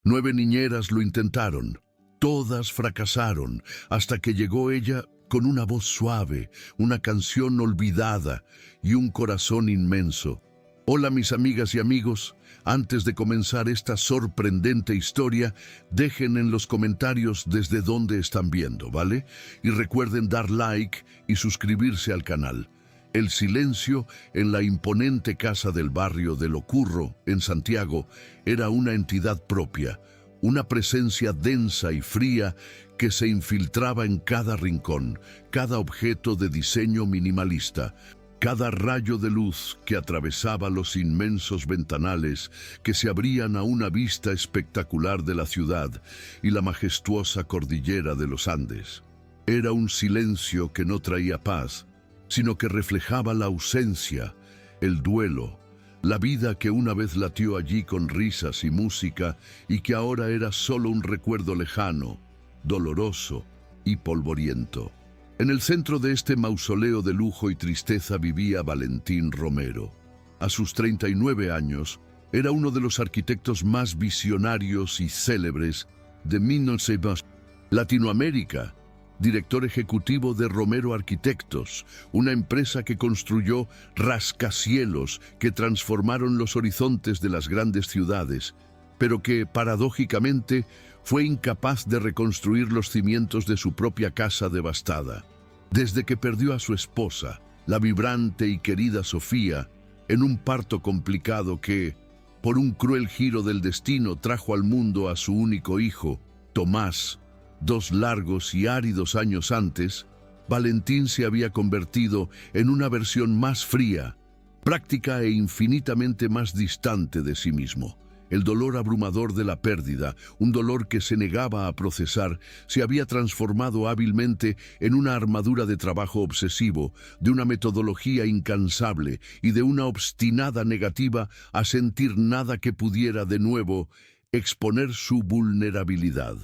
9 niñeras lo intentaron. Todas fracasaron, hasta que llegó ella con una voz suave, una canción olvidada y un corazón inmenso. Hola mis amigas y amigos, antes de comenzar esta sorprendente historia, dejen en los comentarios desde dónde están viendo, ¿vale? Y recuerden dar like y suscribirse al canal. El silencio en la imponente casa del barrio de Lo Curro, en Santiago, era una entidad propia, una presencia densa y fría que se infiltraba en cada rincón, cada objeto de diseño minimalista, cada rayo de luz que atravesaba los inmensos ventanales que se abrían a una vista espectacular de la ciudad y la majestuosa cordillera de los Andes. Era un silencio que no traía paz, sino que reflejaba la ausencia, el duelo, la vida que una vez latió allí con risas y música y que ahora era solo un recuerdo lejano, doloroso y polvoriento. En el centro de este mausoleo de lujo y tristeza vivía Valentín Romero. A sus 39 años, era uno de los arquitectos más visionarios y célebres de 1900. Latinoamérica, director ejecutivo de Romero Arquitectos, una empresa que construyó rascacielos que transformaron los horizontes de las grandes ciudades, pero que, paradójicamente, fue incapaz de reconstruir los cimientos de su propia casa devastada. Desde que perdió a su esposa, la vibrante y querida Sofía, en un parto complicado que, por un cruel giro del destino, trajo al mundo a su único hijo, Tomás, 2 largos y áridos años antes, Valentín se había convertido en una versión más fría, práctica e infinitamente más distante de sí mismo. El dolor abrumador de la pérdida, un dolor que se negaba a procesar, se había transformado hábilmente en una armadura de trabajo obsesivo, de una metodología incansable y de una obstinada negativa a sentir nada que pudiera de nuevo exponer su vulnerabilidad.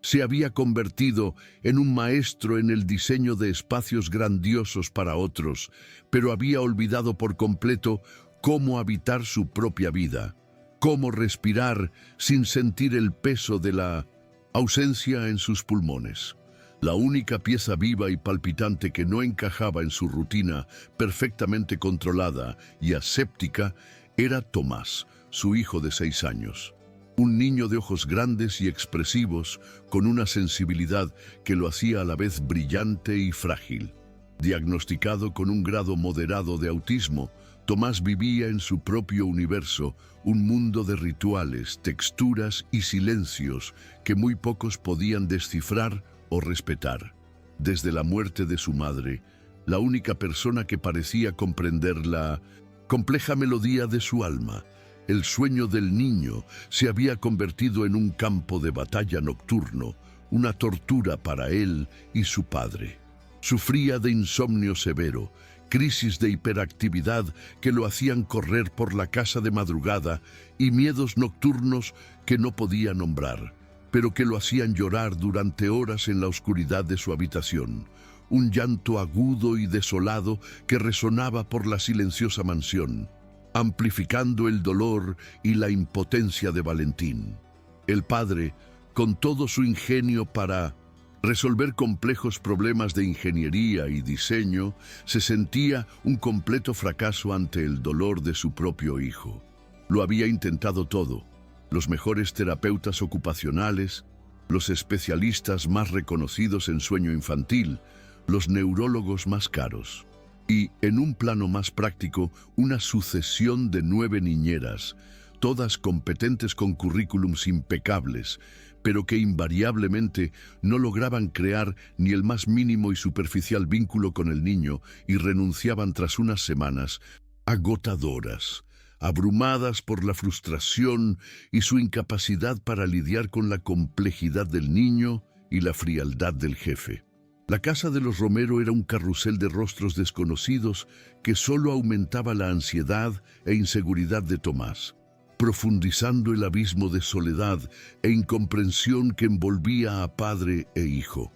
Se había convertido en un maestro en el diseño de espacios grandiosos para otros, pero había olvidado por completo cómo habitar su propia vida. Cómo respirar sin sentir el peso de la ausencia en sus pulmones. La única pieza viva y palpitante que no encajaba en su rutina perfectamente controlada y aséptica era Tomás, su hijo de 6 años. Un niño de ojos grandes y expresivos, con una sensibilidad que lo hacía a la vez brillante y frágil. Diagnosticado con un grado moderado de autismo, Tomás vivía en su propio universo, un mundo de rituales, texturas y silencios que muy pocos podían descifrar o respetar. Desde la muerte de su madre, la única persona que parecía comprender la compleja melodía de su alma, el sueño del niño, se había convertido en un campo de batalla nocturno, una tortura para él y su padre. Sufría de insomnio severo, crisis de hiperactividad que lo hacían correr por la casa de madrugada y miedos nocturnos que no podía nombrar, pero que lo hacían llorar durante horas en la oscuridad de su habitación. Un llanto agudo y desolado que resonaba por la silenciosa mansión, amplificando el dolor y la impotencia de Valentín. El padre, con todo su ingenio para resolver complejos problemas de ingeniería y diseño, se sentía un completo fracaso ante el dolor de su propio hijo. Lo había intentado todo: los mejores terapeutas ocupacionales, los especialistas más reconocidos en sueño infantil, los neurólogos más caros. Y, en un plano más práctico, una sucesión de 9 niñeras, todas competentes con currículums impecables, pero que invariablemente no lograban crear ni el más mínimo y superficial vínculo con el niño y renunciaban tras unas semanas agotadoras, abrumadas por la frustración y su incapacidad para lidiar con la complejidad del niño y la frialdad del jefe. La casa de los Romero era un carrusel de rostros desconocidos que solo aumentaba la ansiedad e inseguridad de Tomás, profundizando el abismo de soledad e incomprensión que envolvía a padre e hijo.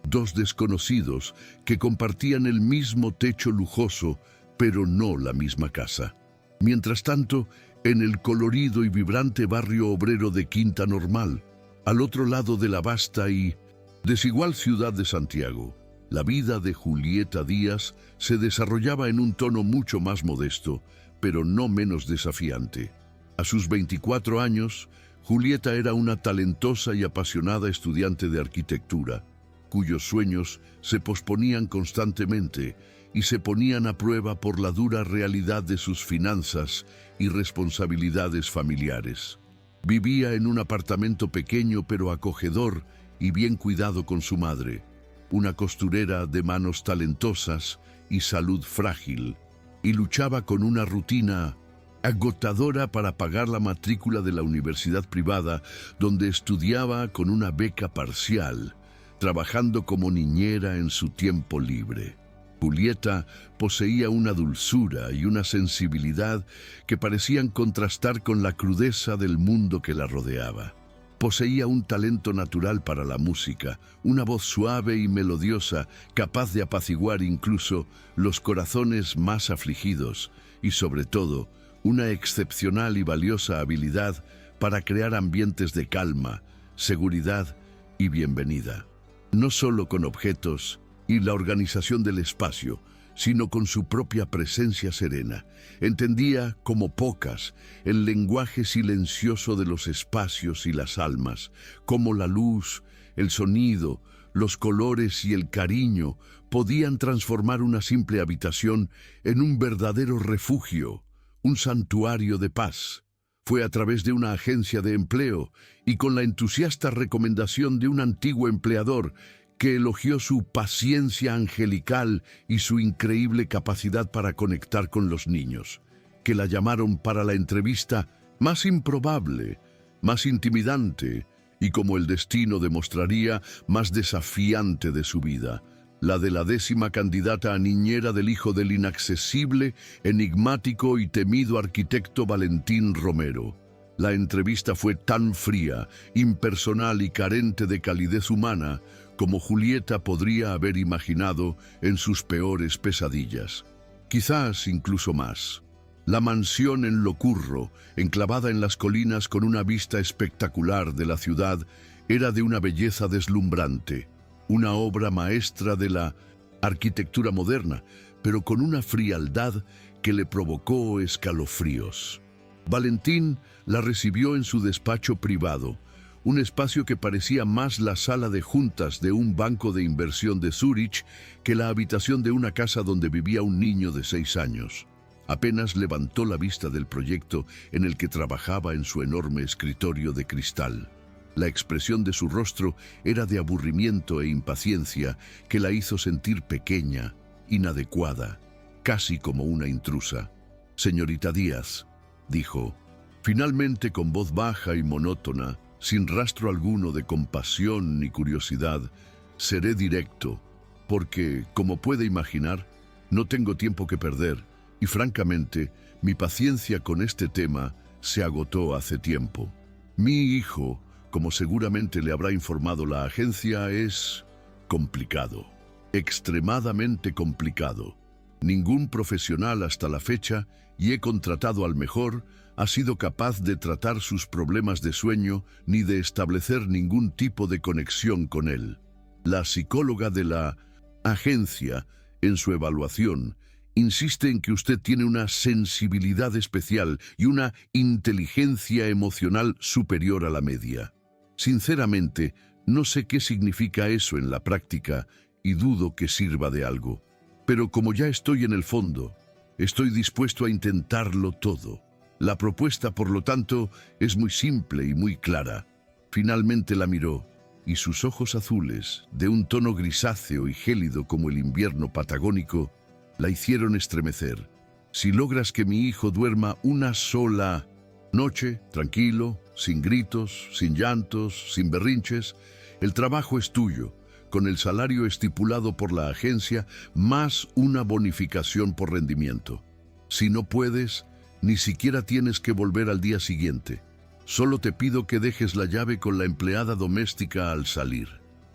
2 desconocidos que compartían el mismo techo lujoso, pero no la misma casa. Mientras tanto, en el colorido y vibrante barrio obrero de Quinta Normal, al otro lado de la vasta y desigual ciudad de Santiago. La vida de Julieta Díaz se desarrollaba en un tono mucho más modesto, pero no menos desafiante. A sus 24 años, Julieta era una talentosa y apasionada estudiante de arquitectura, cuyos sueños se posponían constantemente y se ponían a prueba por la dura realidad de sus finanzas y responsabilidades familiares. Vivía en un apartamento pequeño pero acogedor y bien cuidado con su madre, una costurera de manos talentosas y salud frágil, y luchaba con una rutina agotadora para pagar la matrícula de la universidad privada donde estudiaba con una beca parcial, trabajando como niñera en su tiempo libre. Julieta poseía una dulzura y una sensibilidad que parecían contrastar con la crudeza del mundo que la rodeaba. Poseía un talento natural para la música, una voz suave y melodiosa, capaz de apaciguar incluso los corazones más afligidos, y sobre todo, una excepcional y valiosa habilidad para crear ambientes de calma, seguridad y bienvenida. No solo con objetos y la organización del espacio, sino con su propia presencia serena. Entendía, como pocas, el lenguaje silencioso de los espacios y las almas, cómo la luz, el sonido, los colores y el cariño podían transformar una simple habitación en un verdadero refugio, un santuario de paz. Fue a través de una agencia de empleo y con la entusiasta recomendación de un antiguo empleador que elogió su paciencia angelical y su increíble capacidad para conectar con los niños, que la llamaron para la entrevista más improbable, más intimidante y, como el destino demostraría, más desafiante de su vida, la de la 10ª candidata a niñera del hijo del inaccesible, enigmático y temido arquitecto Valentín Romero. La entrevista fue tan fría, impersonal y carente de calidez humana como Julieta podría haber imaginado en sus peores pesadillas. Quizás incluso más. La mansión en Locurro, enclavada en las colinas con una vista espectacular de la ciudad, era de una belleza deslumbrante, una obra maestra de la arquitectura moderna, pero con una frialdad que le provocó escalofríos. Valentín la recibió en su despacho privado, un espacio que parecía más la sala de juntas de un banco de inversión de Zúrich que la habitación de una casa donde vivía un niño de 6 años. Apenas levantó la vista del proyecto en el que trabajaba en su enorme escritorio de cristal. La expresión de su rostro era de aburrimiento e impaciencia que la hizo sentir pequeña, inadecuada, casi como una intrusa. «Señorita Díaz», dijo, finalmente con voz baja y monótona, sin rastro alguno de compasión ni curiosidad, «seré directo, porque, como puede imaginar, no tengo tiempo que perder y, francamente, mi paciencia con este tema se agotó hace tiempo. Mi hijo, como seguramente le habrá informado la agencia, es complicado, extremadamente complicado. Ningún profesional hasta la fecha, y he contratado al mejor, ha sido capaz de tratar sus problemas de sueño ni de establecer ningún tipo de conexión con él. La psicóloga de la agencia, en su evaluación, insiste en que usted tiene una sensibilidad especial y una inteligencia emocional superior a la media. Sinceramente, no sé qué significa eso en la práctica y dudo que sirva de algo. Pero como ya estoy en el fondo, estoy dispuesto a intentarlo todo. La propuesta, por lo tanto, es muy simple y muy clara». Finalmente la miró, y sus ojos azules, de un tono grisáceo y gélido como el invierno patagónico, la hicieron estremecer. «Si logras que mi hijo duerma una sola noche, tranquilo, sin gritos, sin llantos, sin berrinches, el trabajo es tuyo, con el salario estipulado por la agencia, más una bonificación por rendimiento. Si no puedes, ni siquiera tienes que volver al día siguiente. Solo te pido que dejes la llave con la empleada doméstica al salir.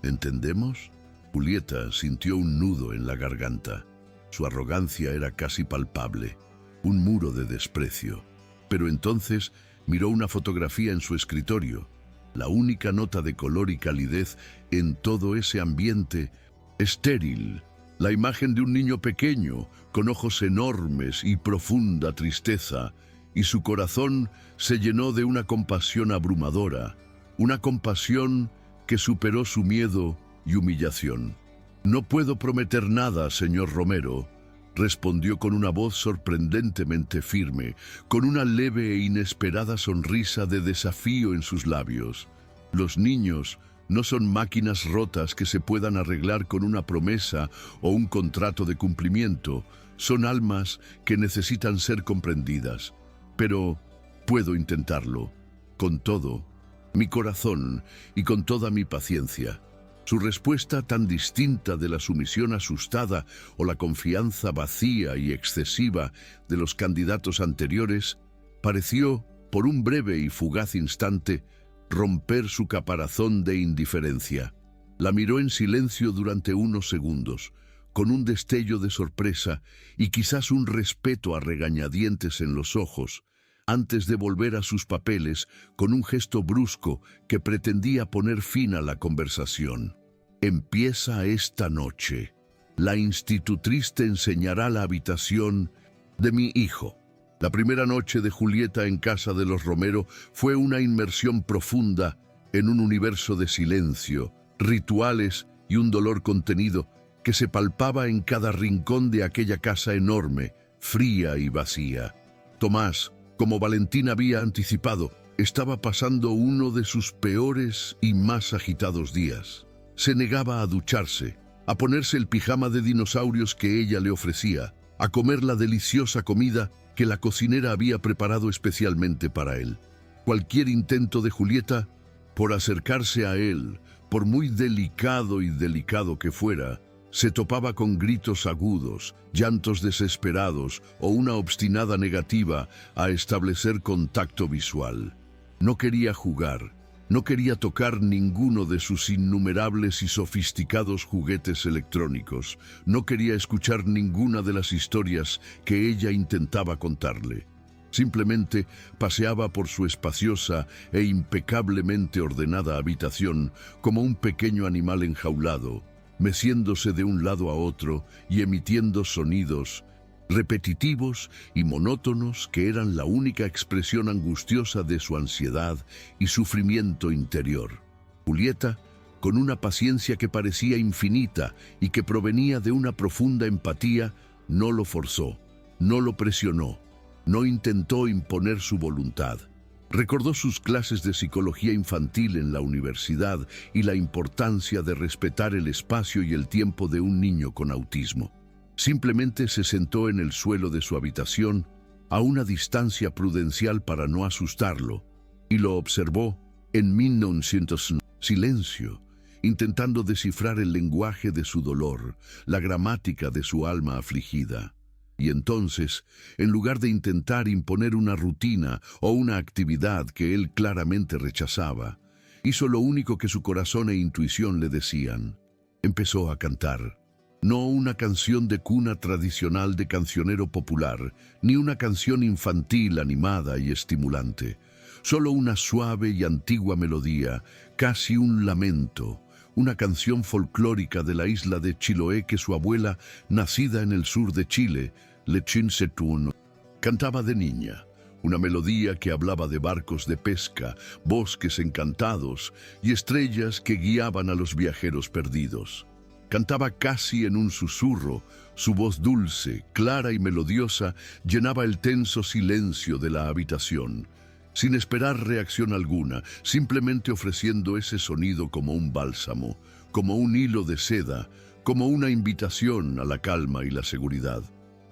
¿Entendemos?» Julieta sintió un nudo en la garganta. Su arrogancia era casi palpable, un muro de desprecio. Pero entonces miró una fotografía en su escritorio, la única nota de color y calidez en todo ese ambiente estéril, la imagen de un niño pequeño, con ojos enormes y profunda tristeza, y su corazón se llenó de una compasión abrumadora, una compasión que superó su miedo y humillación. «No puedo prometer nada, señor Romero», respondió con una voz sorprendentemente firme, con una leve e inesperada sonrisa de desafío en sus labios. «Los niños no son máquinas rotas que se puedan arreglar con una promesa o un contrato de cumplimiento. Son almas que necesitan ser comprendidas. Pero puedo intentarlo, con todo mi corazón y con toda mi paciencia». Su respuesta, tan distinta de la sumisión asustada o la confianza vacía y excesiva de los candidatos anteriores, pareció, por un breve y fugaz instante, romper su caparazón de indiferencia. La miró en silencio durante unos segundos, con un destello de sorpresa y quizás un respeto a regañadientes en los ojos, antes de volver a sus papeles con un gesto brusco que pretendía poner fin a la conversación. «Empieza esta noche. La institutriz te enseñará la habitación de mi hijo». La primera noche de Julieta en casa de los Romero fue una inmersión profunda en un universo de silencio, rituales y un dolor contenido que se palpaba en cada rincón de aquella casa enorme, fría y vacía. Tomás, como Valentín había anticipado, estaba pasando uno de sus peores y más agitados días. Se negaba a ducharse, a ponerse el pijama de dinosaurios que ella le ofrecía, a comer la deliciosa comida que la cocinera había preparado especialmente para él. Cualquier intento de Julieta por acercarse a él, por muy delicado y delicado que fuera, se topaba con gritos agudos, llantos desesperados o una obstinada negativa a establecer contacto visual. No quería jugar, no quería tocar ninguno de sus innumerables y sofisticados juguetes electrónicos, no quería escuchar ninguna de las historias que ella intentaba contarle. Simplemente paseaba por su espaciosa e impecablemente ordenada habitación como un pequeño animal enjaulado, meciéndose de un lado a otro y emitiendo sonidos repetitivos y monótonos que eran la única expresión angustiosa de su ansiedad y sufrimiento interior. Julieta, con una paciencia que parecía infinita y que provenía de una profunda empatía, no lo forzó, no lo presionó, no intentó imponer su voluntad. Recordó sus clases de psicología infantil en la universidad y la importancia de respetar el espacio y el tiempo de un niño con autismo. Simplemente se sentó en el suelo de su habitación, a una distancia prudencial para no asustarlo, y lo observó en 1900 silencio, intentando descifrar el lenguaje de su dolor, la gramática de su alma afligida. Y entonces, en lugar de intentar imponer una rutina o una actividad que él claramente rechazaba, hizo lo único que su corazón e intuición le decían. Empezó a cantar. No una canción de cuna tradicional de cancionero popular, ni una canción infantil animada y estimulante. Solo una suave y antigua melodía, casi un lamento, una canción folclórica de la isla de Chiloé que su abuela, nacida en el sur de Chile, Lechin Setún, cantaba de niña. Una melodía que hablaba de barcos de pesca, bosques encantados y estrellas que guiaban a los viajeros perdidos. Cantaba casi en un susurro, su voz dulce, clara y melodiosa llenaba el tenso silencio de la habitación, sin esperar reacción alguna, simplemente ofreciendo ese sonido como un bálsamo, como un hilo de seda, como una invitación a la calma y la seguridad.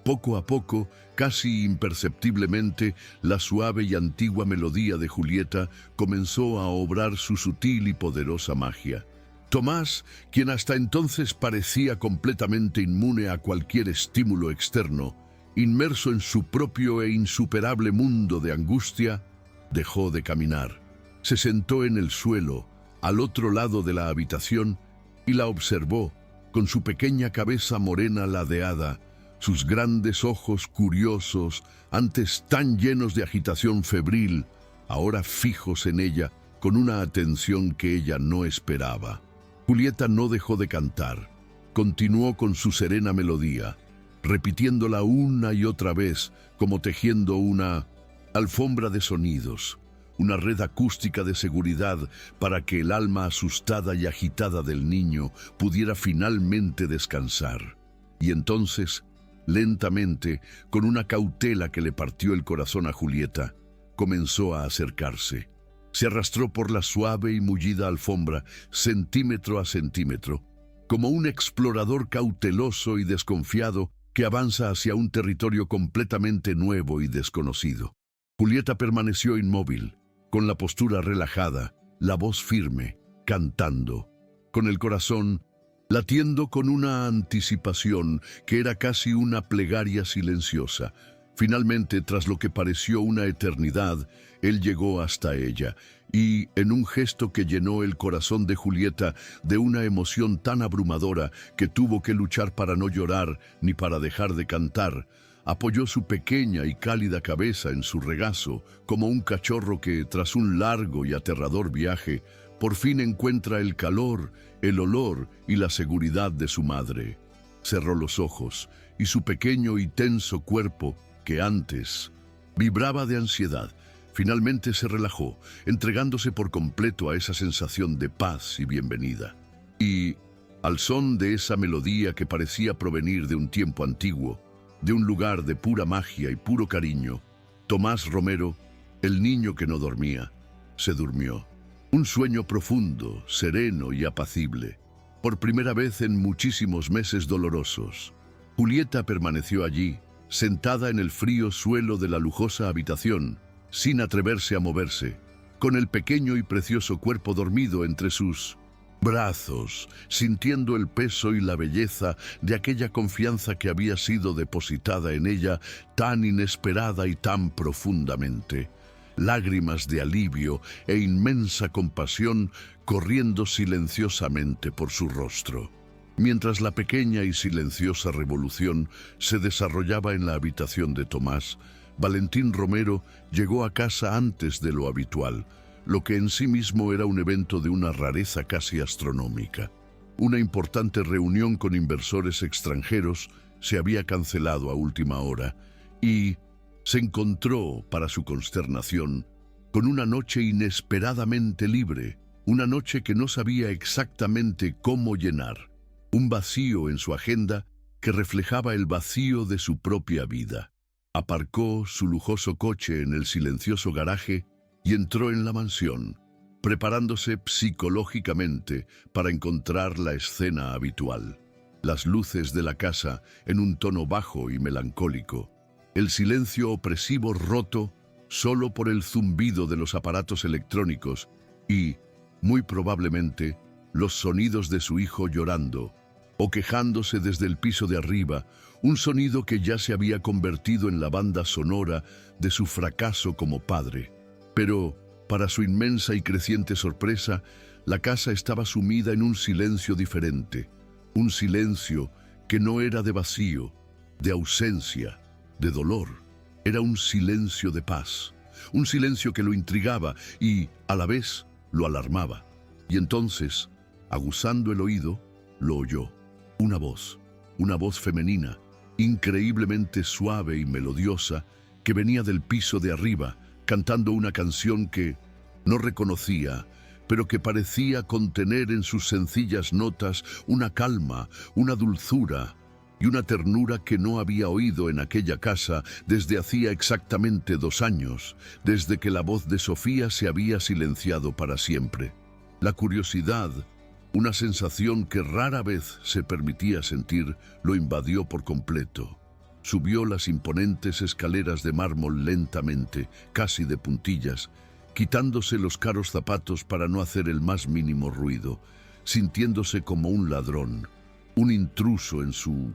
Poco a poco, casi imperceptiblemente, la suave y antigua melodía de Julieta comenzó a obrar su sutil y poderosa magia. Tomás, quien hasta entonces parecía completamente inmune a cualquier estímulo externo, inmerso en su propio e insuperable mundo de angustia, dejó de caminar. Se sentó en el suelo, al otro lado de la habitación, y la observó, con su pequeña cabeza morena ladeada, sus grandes ojos curiosos, antes tan llenos de agitación febril, ahora fijos en ella con una atención que ella no esperaba. Julieta no dejó de cantar. Continuó con su serena melodía, repitiéndola una y otra vez, como tejiendo una alfombra de sonidos, una red acústica de seguridad para que el alma asustada y agitada del niño pudiera finalmente descansar. Y entonces, lentamente, con una cautela que le partió el corazón a Julieta, comenzó a acercarse. Se arrastró por la suave y mullida alfombra, centímetro a centímetro, como un explorador cauteloso y desconfiado que avanza hacia un territorio completamente nuevo y desconocido. Julieta permaneció inmóvil, con la postura relajada, la voz firme, cantando, con el corazón latiendo con una anticipación que era casi una plegaria silenciosa. Finalmente, tras lo que pareció una eternidad, él llegó hasta ella, y, en un gesto que llenó el corazón de Julieta de una emoción tan abrumadora que tuvo que luchar para no llorar ni para dejar de cantar, apoyó su pequeña y cálida cabeza en su regazo, como un cachorro que, tras un largo y aterrador viaje, por fin encuentra el calor, el olor y la seguridad de su madre. Cerró los ojos, y su pequeño y tenso cuerpo, que antes vibraba de ansiedad, finalmente se relajó, entregándose por completo a esa sensación de paz y bienvenida. Y, al son de esa melodía que parecía provenir de un tiempo antiguo, de un lugar de pura magia y puro cariño, Tomás Romero, el niño que no dormía, se durmió. Un sueño profundo, sereno y apacible, por primera vez en muchísimos meses dolorosos. Julieta permaneció allí, sentada en el frío suelo de la lujosa habitación, sin atreverse a moverse, con el pequeño y precioso cuerpo dormido entre sus brazos, sintiendo el peso y la belleza de aquella confianza que había sido depositada en ella tan inesperada y tan profundamente. Lágrimas de alivio e inmensa compasión corriendo silenciosamente por su rostro. Mientras la pequeña y silenciosa revolución se desarrollaba en la habitación de Tomás, Valentín Romero llegó a casa antes de lo habitual, lo que en sí mismo era un evento de una rareza casi astronómica. Una importante reunión con inversores extranjeros se había cancelado a última hora y se encontró, para su consternación, con una noche inesperadamente libre, una noche que no sabía exactamente cómo llenar, un vacío en su agenda que reflejaba el vacío de su propia vida. Aparcó su lujoso coche en el silencioso garaje y entró en la mansión, preparándose psicológicamente para encontrar la escena habitual. Las luces de la casa en un tono bajo y melancólico, el silencio opresivo roto solo por el zumbido de los aparatos electrónicos y, muy probablemente, los sonidos de su hijo llorando o quejándose desde el piso de arriba, un sonido que ya se había convertido en la banda sonora de su fracaso como padre. Pero, para su inmensa y creciente sorpresa, la casa estaba sumida en un silencio diferente, un silencio que no era de vacío, de ausencia, de dolor. Era un silencio de paz, un silencio que lo intrigaba y, a la vez, lo alarmaba. Y entonces, aguzando el oído, lo oyó. Una voz femenina, increíblemente suave y melodiosa, que venía del piso de arriba, cantando una canción que no reconocía, pero que parecía contener en sus sencillas notas una calma, una dulzura y una ternura que no había oído en aquella casa desde hacía exactamente 2 años, desde que la voz de Sofía se había silenciado para siempre. La curiosidad, una sensación que rara vez se permitía sentir, lo invadió por completo. Subió las imponentes escaleras de mármol lentamente, casi de puntillas, quitándose los caros zapatos para no hacer el más mínimo ruido, sintiéndose como un ladrón, un intruso en su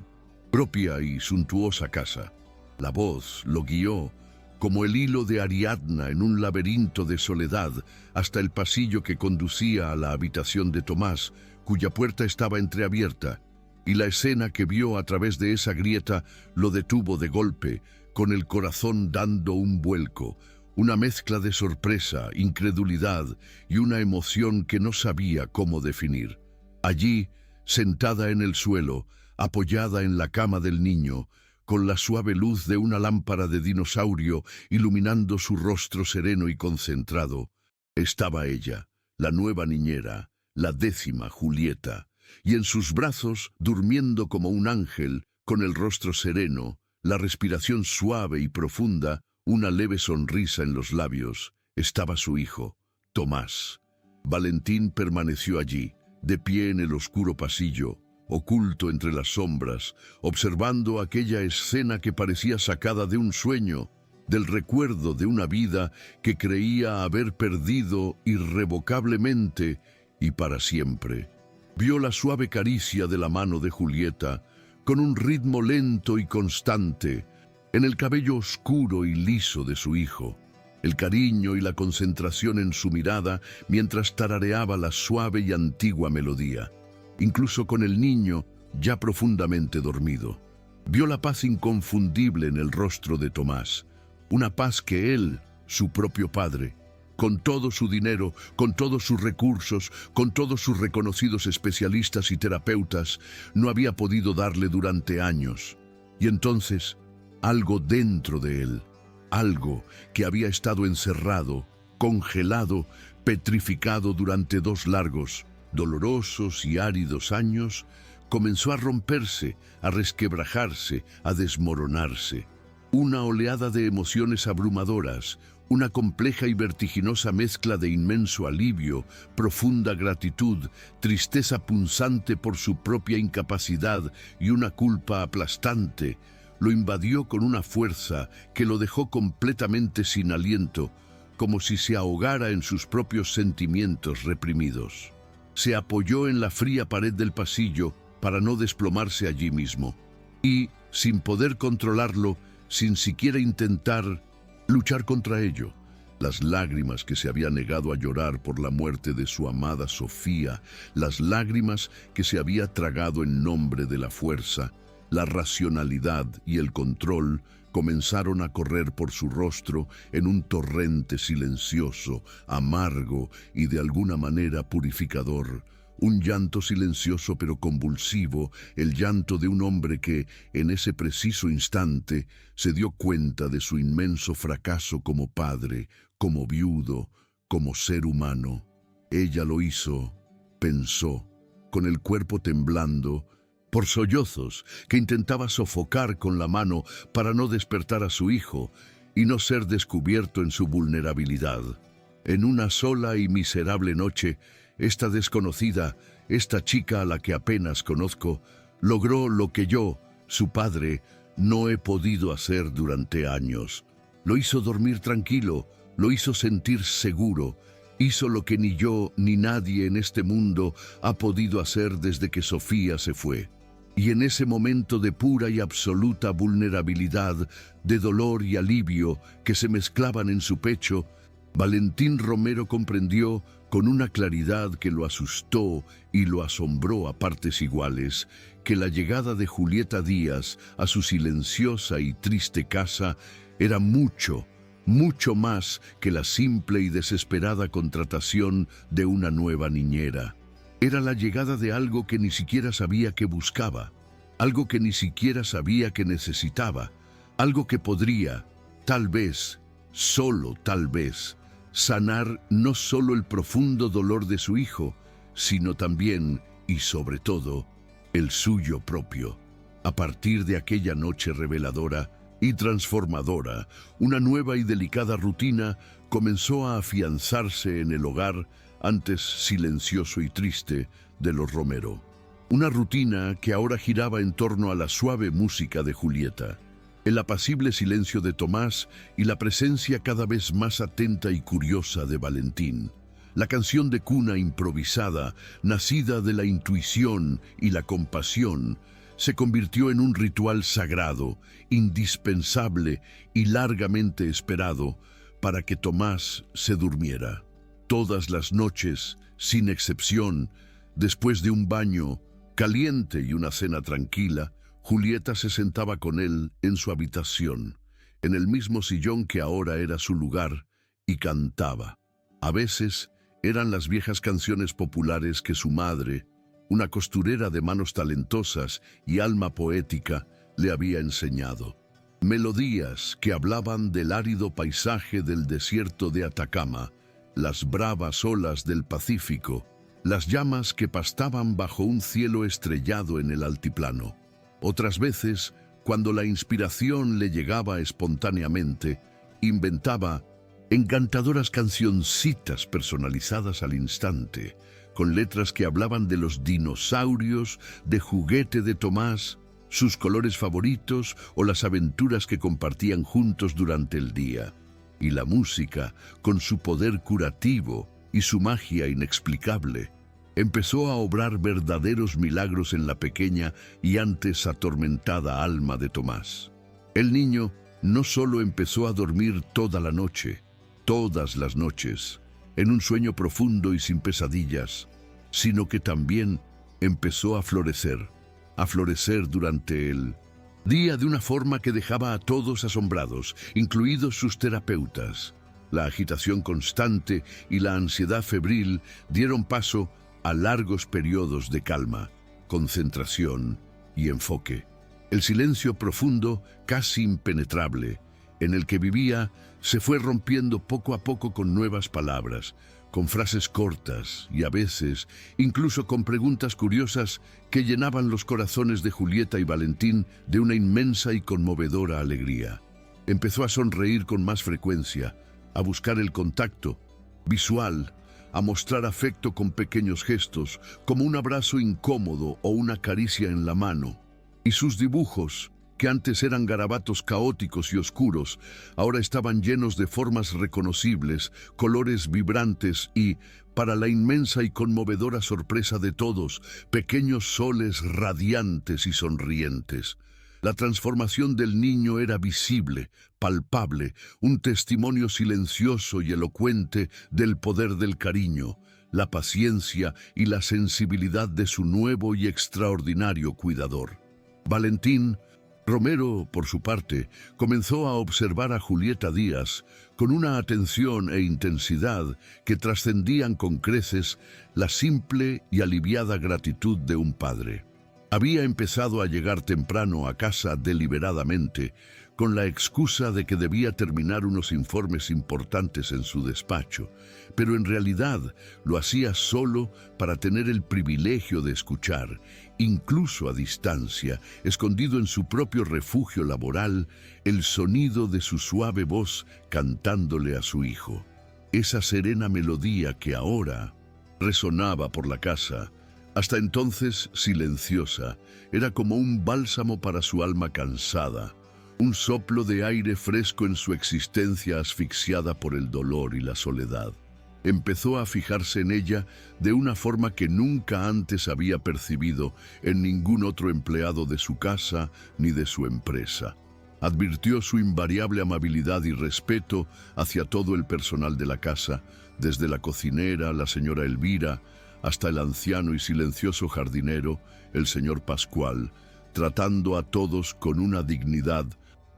propia y suntuosa casa. La voz lo guió, como el hilo de Ariadna en un laberinto de soledad, hasta el pasillo que conducía a la habitación de Tomás, cuya puerta estaba entreabierta, y la escena que vio a través de esa grieta lo detuvo de golpe, con el corazón dando un vuelco, una mezcla de sorpresa, incredulidad y una emoción que no sabía cómo definir. Allí, sentada en el suelo, apoyada en la cama del niño, con la suave luz de una lámpara de dinosaurio iluminando su rostro sereno y concentrado, estaba ella, la nueva niñera, la 10ª Julieta, y en sus brazos, durmiendo como un ángel, con el rostro sereno, la respiración suave y profunda, una leve sonrisa en los labios, estaba su hijo, Tomás. Valentín permaneció allí, de pie en el oscuro pasillo, oculto entre las sombras, observando aquella escena que parecía sacada de un sueño, del recuerdo de una vida que creía haber perdido irrevocablemente y para siempre. Vio la suave caricia de la mano de Julieta, con un ritmo lento y constante, en el cabello oscuro y liso de su hijo, el cariño y la concentración en su mirada mientras tarareaba la suave y antigua melodía, incluso con el niño ya profundamente dormido. Vio la paz inconfundible en el rostro de Tomás, una paz que él, su propio padre, con todo su dinero, con todos sus recursos, con todos sus reconocidos especialistas y terapeutas, no había podido darle durante años. Y entonces, algo dentro de él, algo que había estado encerrado, congelado, petrificado durante 2 largos, dolorosos y áridos años, comenzó a romperse, a resquebrajarse, a desmoronarse. Una oleada de emociones abrumadoras, una compleja y vertiginosa mezcla de inmenso alivio, profunda gratitud, tristeza punzante por su propia incapacidad y una culpa aplastante, lo invadió con una fuerza que lo dejó completamente sin aliento, como si se ahogara en sus propios sentimientos reprimidos. Se apoyó en la fría pared del pasillo para no desplomarse allí mismo, y, sin poder controlarlo, sin siquiera intentar luchar contra ello, las lágrimas que se había negado a llorar por la muerte de su amada Sofía, las lágrimas que se había tragado en nombre de la fuerza, la racionalidad y el control, comenzaron a correr por su rostro en un torrente silencioso, amargo y de alguna manera purificador. Un llanto silencioso pero convulsivo, el llanto de un hombre que, en ese preciso instante, se dio cuenta de su inmenso fracaso como padre, como viudo, como ser humano. Ella lo hizo, pensó, con el cuerpo temblando, por sollozos que intentaba sofocar con la mano para no despertar a su hijo y no ser descubierto en su vulnerabilidad. En una sola y miserable noche, esta desconocida, esta chica a la que apenas conozco, logró lo que yo, su padre, no he podido hacer durante años. Lo hizo dormir tranquilo, lo hizo sentir seguro, hizo lo que ni yo ni nadie en este mundo ha podido hacer desde que Sofía se fue. Y en ese momento de pura y absoluta vulnerabilidad, de dolor y alivio que se mezclaban en su pecho, Valentín Romero comprendió con una claridad que lo asustó y lo asombró a partes iguales, que la llegada de Julieta Díaz a su silenciosa y triste casa era mucho, mucho más que la simple y desesperada contratación de una nueva niñera. Era la llegada de algo que ni siquiera sabía que buscaba, algo que ni siquiera sabía que necesitaba, algo que podría, tal vez, solo tal vez, sanar no solo el profundo dolor de su hijo, sino también, y sobre todo, el suyo propio. A partir de aquella noche reveladora y transformadora, una nueva y delicada rutina comenzó a afianzarse en el hogar, antes silencioso y triste, de los Romero. Una rutina que ahora giraba en torno a la suave música de Julieta, el apacible silencio de Tomás y la presencia cada vez más atenta y curiosa de Valentín. La canción de cuna improvisada, nacida de la intuición y la compasión, se convirtió en un ritual sagrado, indispensable y largamente esperado para que Tomás se durmiera. Todas las noches, sin excepción, después de un baño, Caliente y una cena tranquila, Julieta se sentaba con él en su habitación, en el mismo sillón que ahora era su lugar, y cantaba. A veces eran las viejas canciones populares que su madre, una costurera de manos talentosas y alma poética, le había enseñado. Melodías que hablaban del árido paisaje del desierto de Atacama, las bravas olas del Pacífico, las llamas que pastaban bajo un cielo estrellado en el altiplano. Otras veces, cuando la inspiración le llegaba espontáneamente, inventaba encantadoras cancioncitas personalizadas al instante, con letras que hablaban de los dinosaurios, de Juguete de Tomás, sus colores favoritos o las aventuras que compartían juntos durante el día. Y la música, con su poder curativo y su magia inexplicable, empezó a obrar verdaderos milagros en la pequeña y antes atormentada alma de Tomás. El niño no solo empezó a dormir toda la noche, todas las noches, en un sueño profundo y sin pesadillas, sino que también empezó a florecer durante el día de una forma que dejaba a todos asombrados, incluidos sus terapeutas. La agitación constante y la ansiedad febril dieron paso a largos periodos de calma, concentración y enfoque. El silencio profundo, casi impenetrable, en el que vivía, se fue rompiendo poco a poco con nuevas palabras, con frases cortas y a veces incluso con preguntas curiosas que llenaban los corazones de Julieta y Valentín de una inmensa y conmovedora alegría. Empezó a sonreír con más frecuencia, a buscar el contacto visual, a mostrar afecto con pequeños gestos, como un abrazo incómodo o una caricia en la mano. Y sus dibujos, que antes eran garabatos caóticos y oscuros, ahora estaban llenos de formas reconocibles, colores vibrantes y, para la inmensa y conmovedora sorpresa de todos, pequeños soles radiantes y sonrientes. La transformación del niño era visible, palpable, un testimonio silencioso y elocuente del poder del cariño, la paciencia y la sensibilidad de su nuevo y extraordinario cuidador. Valentín Romero, por su parte, comenzó a observar a Julieta Díaz con una atención e intensidad que trascendían con creces la simple y aliviada gratitud de un padre. Había empezado a llegar temprano a casa deliberadamente, con la excusa de que debía terminar unos informes importantes en su despacho, pero en realidad lo hacía solo para tener el privilegio de escuchar, incluso a distancia, escondido en su propio refugio laboral, el sonido de su suave voz cantándole a su hijo. Esa serena melodía que ahora resonaba por la casa, hasta entonces silenciosa, era como un bálsamo para su alma cansada, un soplo de aire fresco en su existencia asfixiada por el dolor y la soledad. Empezó a fijarse en ella de una forma que nunca antes había percibido en ningún otro empleado de su casa ni de su empresa. Advirtió su invariable amabilidad y respeto hacia todo el personal de la casa, desde la cocinera, la señora Elvira, hasta el anciano y silencioso jardinero, el señor Pascual, tratando a todos con una dignidad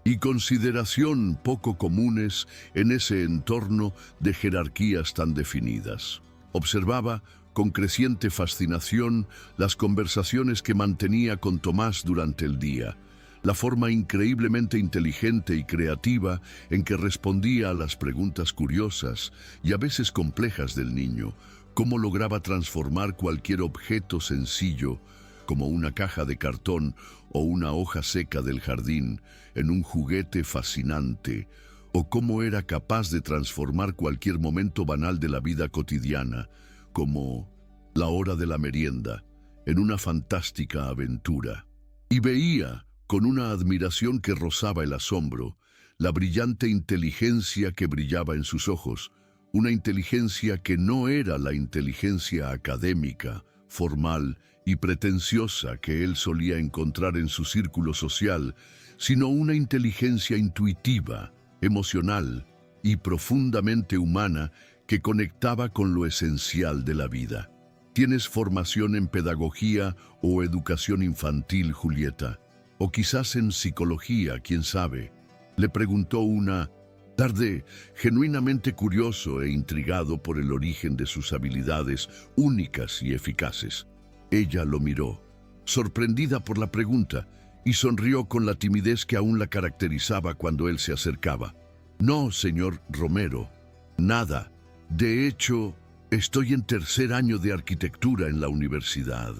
y consideración poco comunes en ese entorno de jerarquías tan definidas. Observaba con creciente fascinación las conversaciones que mantenía con Tomás durante el día, la forma increíblemente inteligente y creativa en que respondía a las preguntas curiosas y a veces complejas del niño, cómo lograba transformar cualquier objeto sencillo, como una caja de cartón o una hoja seca del jardín, en un juguete fascinante, o cómo era capaz de transformar cualquier momento banal de la vida cotidiana, como la hora de la merienda, en una fantástica aventura. Y veía, con una admiración que rozaba el asombro, la brillante inteligencia que brillaba en sus ojos, una inteligencia que no era la inteligencia académica, formal y pretenciosa que él solía encontrar en su círculo social, sino una inteligencia intuitiva, emocional y profundamente humana que conectaba con lo esencial de la vida. ¿Tienes formación en pedagogía o educación infantil, Julieta? O quizás en psicología, quién sabe. Le preguntó una tarde, genuinamente curioso e intrigado por el origen de sus habilidades únicas y eficaces. Ella lo miró, sorprendida por la pregunta, y sonrió con la timidez que aún la caracterizaba cuando él se acercaba. No, señor Romero, nada. De hecho, estoy en tercer año de arquitectura en la universidad.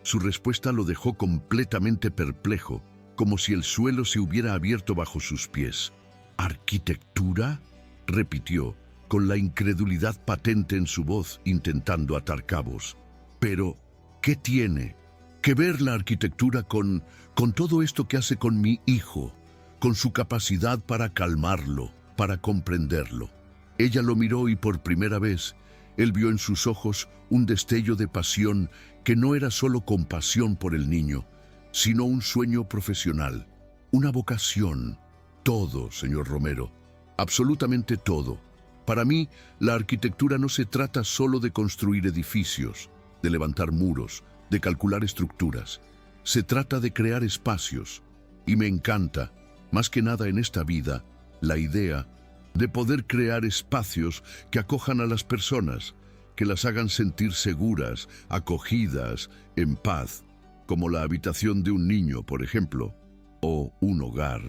Su respuesta lo dejó completamente perplejo, como si el suelo se hubiera abierto bajo sus pies. ¿Arquitectura?, repitió, con la incredulidad patente en su voz, intentando atar cabos. Pero, ¿qué tiene que ver la arquitectura con todo esto que hace con mi hijo, con su capacidad para calmarlo, para comprenderlo? Ella lo miró y por primera vez, él vio en sus ojos un destello de pasión que no era solo compasión por el niño, sino un sueño profesional, una vocación. Todo, señor Romero, absolutamente todo. Para mí, la arquitectura no se trata solo de construir edificios, de levantar muros, de calcular estructuras. Se trata de crear espacios. Y me encanta, más que nada en esta vida, la idea de poder crear espacios que acojan a las personas, que las hagan sentir seguras, acogidas, en paz, como la habitación de un niño, por ejemplo, o un hogar.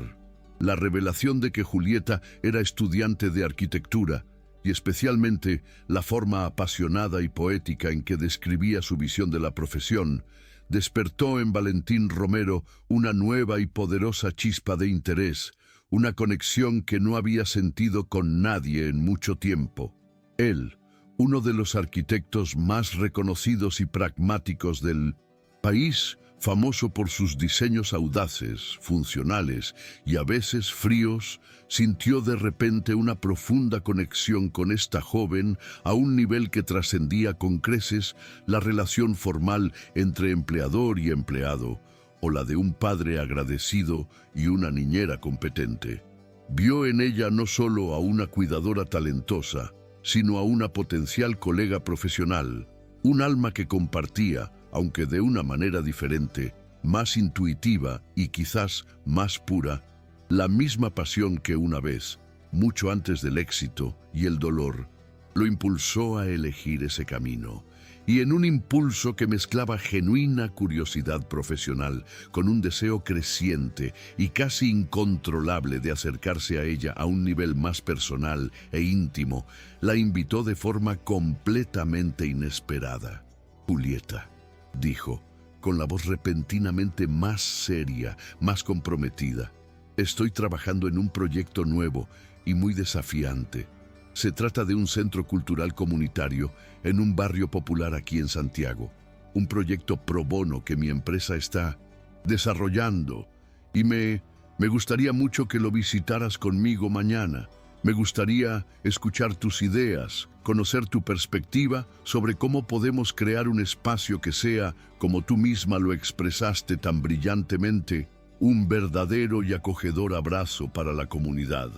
La revelación de que Julieta era estudiante de arquitectura, y especialmente la forma apasionada y poética en que describía su visión de la profesión, despertó en Valentín Romero una nueva y poderosa chispa de interés, una conexión que no había sentido con nadie en mucho tiempo. Él, uno de los arquitectos más reconocidos y pragmáticos del país, famoso por sus diseños audaces, funcionales y a veces fríos, sintió de repente una profunda conexión con esta joven a un nivel que trascendía con creces la relación formal entre empleador y empleado, o la de un padre agradecido y una niñera competente. Vio en ella no solo a una cuidadora talentosa, sino a una potencial colega profesional, un alma que compartía, aunque de una manera diferente, más intuitiva y quizás más pura, la misma pasión que una vez, mucho antes del éxito y el dolor, lo impulsó a elegir ese camino. Y en un impulso que mezclaba genuina curiosidad profesional con un deseo creciente y casi incontrolable de acercarse a ella a un nivel más personal e íntimo, la invitó de forma completamente inesperada. «Julieta», dijo, con la voz repentinamente más seria, más comprometida, «estoy trabajando en un proyecto nuevo y muy desafiante. Se trata de un centro cultural comunitario en un barrio popular aquí en Santiago. Un proyecto pro bono que mi empresa está desarrollando y me gustaría mucho que lo visitaras conmigo mañana. Me gustaría escuchar tus ideas, conocer tu perspectiva sobre cómo podemos crear un espacio que sea, como tú misma lo expresaste tan brillantemente, un verdadero y acogedor abrazo para la comunidad».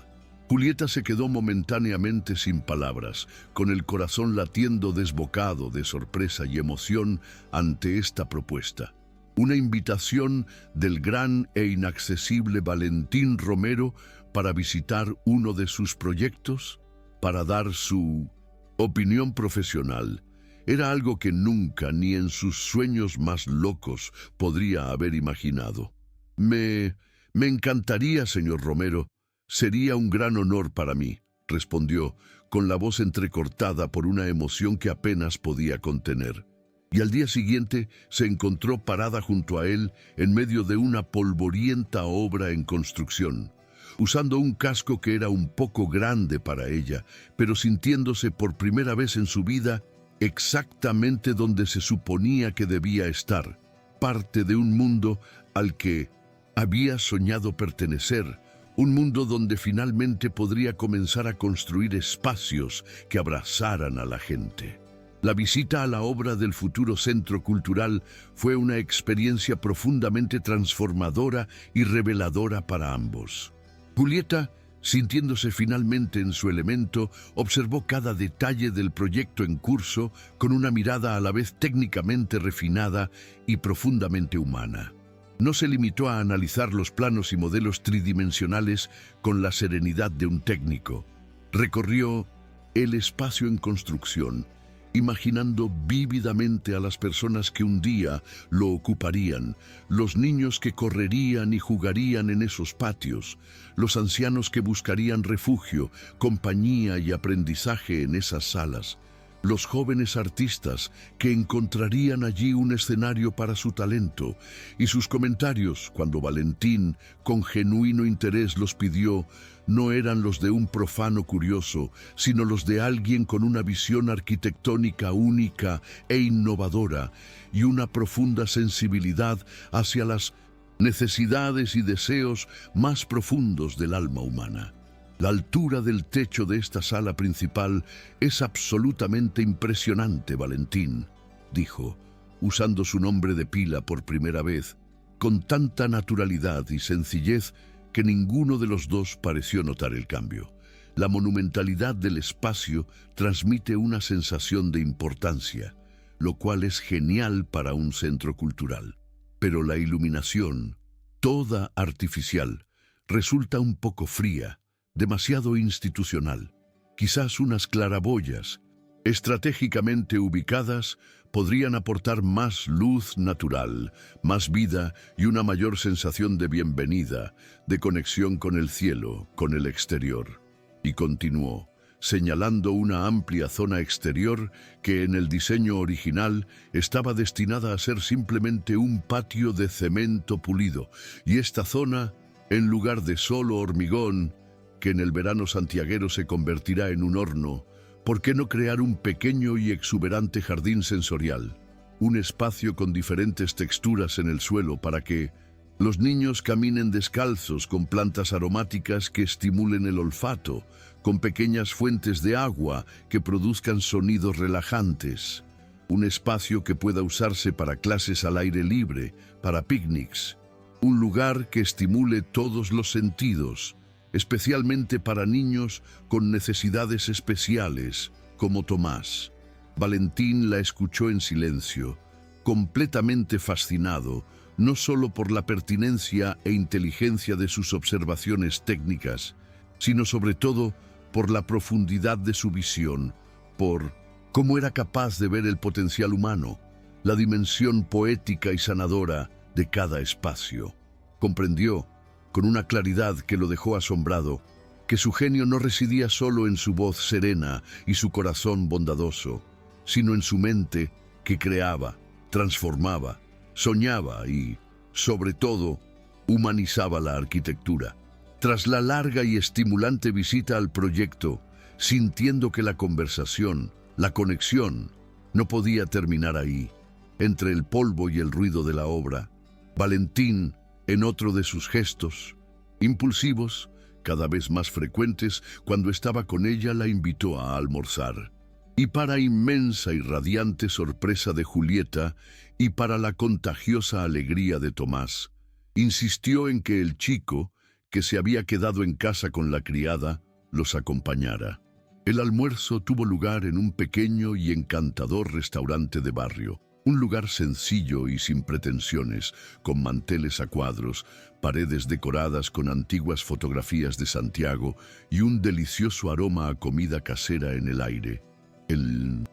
Julieta se quedó momentáneamente sin palabras, con el corazón latiendo desbocado de sorpresa y emoción ante esta propuesta. Una invitación del gran e inaccesible Valentín Romero para visitar uno de sus proyectos, para dar su opinión profesional. Era algo que nunca, ni en sus sueños más locos, podría haber imaginado. Me encantaría, señor Romero. «Sería un gran honor para mí», respondió, con la voz entrecortada por una emoción que apenas podía contener. Y al día siguiente se encontró parada junto a él en medio de una polvorienta obra en construcción, usando un casco que era un poco grande para ella, pero sintiéndose por primera vez en su vida exactamente donde se suponía que debía estar, parte de un mundo al que había soñado pertenecer, un mundo donde finalmente podría comenzar a construir espacios que abrazaran a la gente. La visita a la obra del futuro centro cultural fue una experiencia profundamente transformadora y reveladora para ambos. Julieta Sintiéndose finalmente en su elemento, observó cada detalle del proyecto en curso con una mirada a la vez técnicamente refinada y profundamente humana. No se limitó a analizar los planos y modelos tridimensionales con la serenidad de un técnico. Recorrió el espacio en construcción, imaginando vívidamente a las personas que un día lo ocuparían, los niños que correrían y jugarían en esos patios, los ancianos que buscarían refugio, compañía y aprendizaje en esas salas, los jóvenes artistas que encontrarían allí un escenario para su talento, y sus comentarios, cuando Valentín, con genuino interés, los pidió, no eran los de un profano curioso, sino los de alguien con una visión arquitectónica única e innovadora y una profunda sensibilidad hacia las necesidades y deseos más profundos del alma humana. La altura del techo de esta sala principal es absolutamente impresionante, Valentín, dijo, usando su nombre de pila por primera vez, con tanta naturalidad y sencillez que ninguno de los dos pareció notar el cambio. La monumentalidad del espacio transmite una sensación de importancia, lo cual es genial para un centro cultural. Pero la iluminación, toda artificial, resulta un poco fría, demasiado institucional. Quizás unas claraboyas, estratégicamente ubicadas, podrían aportar más luz natural, más vida y una mayor sensación de bienvenida, de conexión con el cielo, con el exterior. Y continuó, señalando una amplia zona exterior que en el diseño original estaba destinada a ser simplemente un patio de cemento pulido, y esta zona, en lugar de solo hormigón, que en el verano santiaguero se convertirá en un horno, ¿por qué no crear un pequeño y exuberante jardín sensorial? Un espacio con diferentes texturas en el suelo para que los niños caminen descalzos con plantas aromáticas que estimulen el olfato, con pequeñas fuentes de agua que produzcan sonidos relajantes. Un espacio que pueda usarse para clases al aire libre, para picnics. Un lugar que estimule todos los sentidos, especialmente para niños con necesidades especiales, como Tomás. Valentín la escuchó en silencio, completamente fascinado, no solo por la pertinencia e inteligencia de sus observaciones técnicas, sino sobre todo por la profundidad de su visión, por cómo era capaz de ver el potencial humano, la dimensión poética y sanadora de cada espacio. Comprendió, con una claridad que lo dejó asombrado, que su genio no residía solo en su voz serena y su corazón bondadoso, sino en su mente que creaba, transformaba, soñaba y, sobre todo, humanizaba la arquitectura. Tras la larga y estimulante visita al proyecto, sintiendo que la conversación, la conexión, no podía terminar ahí, entre el polvo y el ruido de la obra, Valentín, en otro de sus gestos, impulsivos, cada vez más frecuentes, cuando estaba con ella la invitó a almorzar. Y para inmensa y radiante sorpresa de Julieta y para la contagiosa alegría de Tomás, insistió en que el chico, que se había quedado en casa con la criada, los acompañara. El almuerzo tuvo lugar en un pequeño y encantador restaurante de barrio. Un lugar sencillo y sin pretensiones, con manteles a cuadros, paredes decoradas con antiguas fotografías de Santiago y un delicioso aroma a comida casera en el aire. El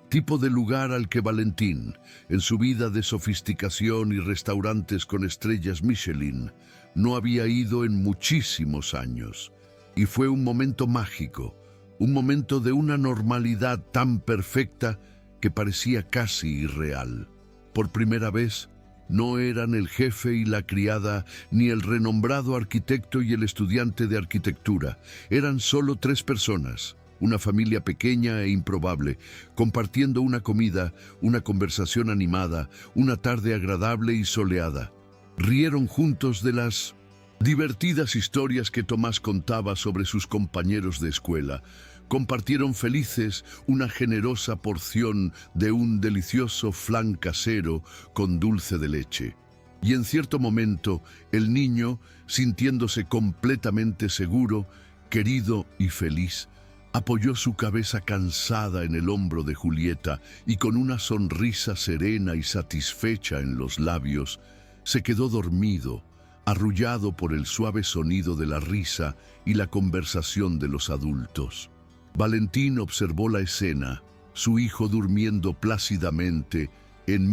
tipo de lugar al que Valentín, en su vida de sofisticación y restaurantes con estrellas Michelin, no había ido en muchísimos años. Y fue un momento mágico, un momento de una normalidad tan perfecta que parecía casi irreal. Por primera vez, no eran el jefe y la criada, ni el renombrado arquitecto y el estudiante de arquitectura. Eran solo 3 personas, una familia pequeña e improbable, compartiendo una comida, una conversación animada, una tarde agradable y soleada. Rieron juntos de las divertidas historias que Tomás contaba sobre sus compañeros de escuela. Compartieron felices una generosa porción de un delicioso flan casero con dulce de leche. Y en cierto momento, el niño, sintiéndose completamente seguro, querido y feliz, apoyó su cabeza cansada en el hombro de Julieta y con una sonrisa serena y satisfecha en los labios, se quedó dormido, arrullado por el suave sonido de la risa y la conversación de los adultos. Valentín observó la escena, su hijo durmiendo plácidamente en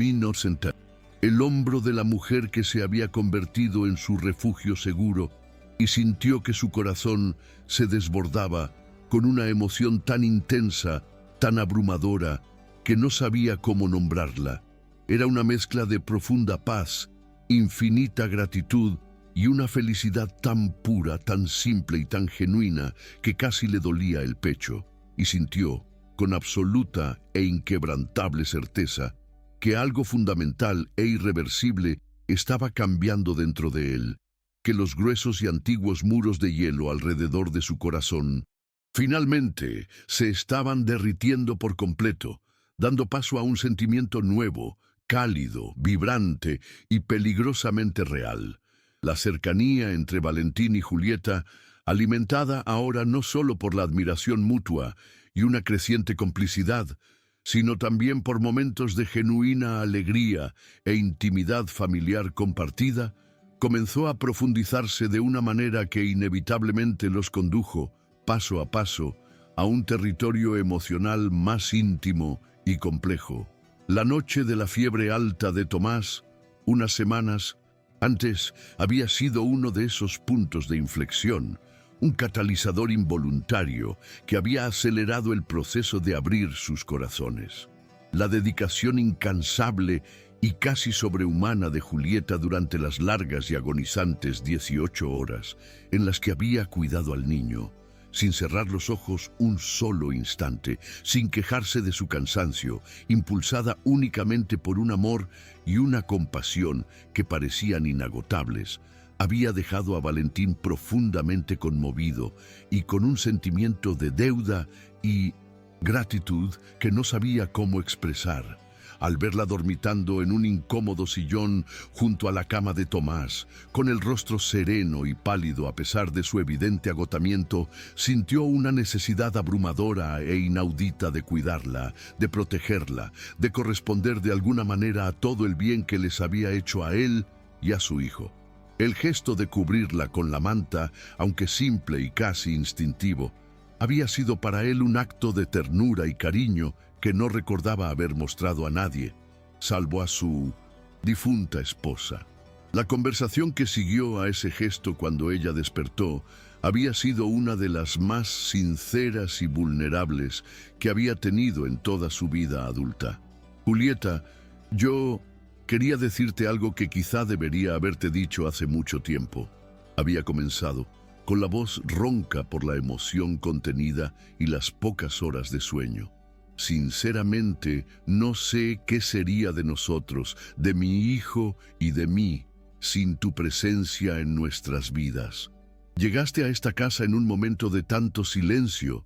el hombro de la mujer que se había convertido en su refugio seguro, y sintió que su corazón se desbordaba con una emoción tan intensa, tan abrumadora, que no sabía cómo nombrarla. Era una mezcla de profunda paz, infinita gratitud y una felicidad tan pura, tan simple y tan genuina que casi le dolía el pecho, y sintió, con absoluta e inquebrantable certeza, que algo fundamental e irreversible estaba cambiando dentro de él, que los gruesos y antiguos muros de hielo alrededor de su corazón finalmente se estaban derritiendo por completo, dando paso a un sentimiento nuevo, cálido, vibrante y peligrosamente real. La cercanía entre Valentín y Julieta, alimentada ahora no solo por la admiración mutua y una creciente complicidad, sino también por momentos de genuina alegría e intimidad familiar compartida, comenzó a profundizarse de una manera que inevitablemente los condujo, paso a paso, a un territorio emocional más íntimo y complejo. La noche de la fiebre alta de Tomás, unas semanas antes, había sido uno de esos puntos de inflexión, un catalizador involuntario que había acelerado el proceso de abrir sus corazones. La dedicación incansable y casi sobrehumana de Julieta durante las largas y agonizantes 18 horas en las que había cuidado al niño, sin cerrar los ojos un solo instante, sin quejarse de su cansancio, impulsada únicamente por un amor y una compasión que parecían inagotables, había dejado a Valentín profundamente conmovido y con un sentimiento de deuda y gratitud que no sabía cómo expresar. Al verla dormitando en un incómodo sillón junto a la cama de Tomás, con el rostro sereno y pálido a pesar de su evidente agotamiento, sintió una necesidad abrumadora e inaudita de cuidarla, de protegerla, de corresponder de alguna manera a todo el bien que les había hecho a él y a su hijo. El gesto de cubrirla con la manta, aunque simple y casi instintivo, había sido para él un acto de ternura y cariño que no recordaba haber mostrado a nadie, salvo a su difunta esposa. La conversación que siguió a ese gesto cuando ella despertó había sido una de las más sinceras y vulnerables que había tenido en toda su vida adulta. Julieta, yo quería decirte algo que quizá debería haberte dicho hace mucho tiempo. Había comenzado, con la voz ronca por la emoción contenida y las pocas horas de sueño. Sinceramente, no sé qué sería de nosotros, de mi hijo y de mí, sin tu presencia en nuestras vidas. Llegaste a esta casa en un momento de tanto silencio,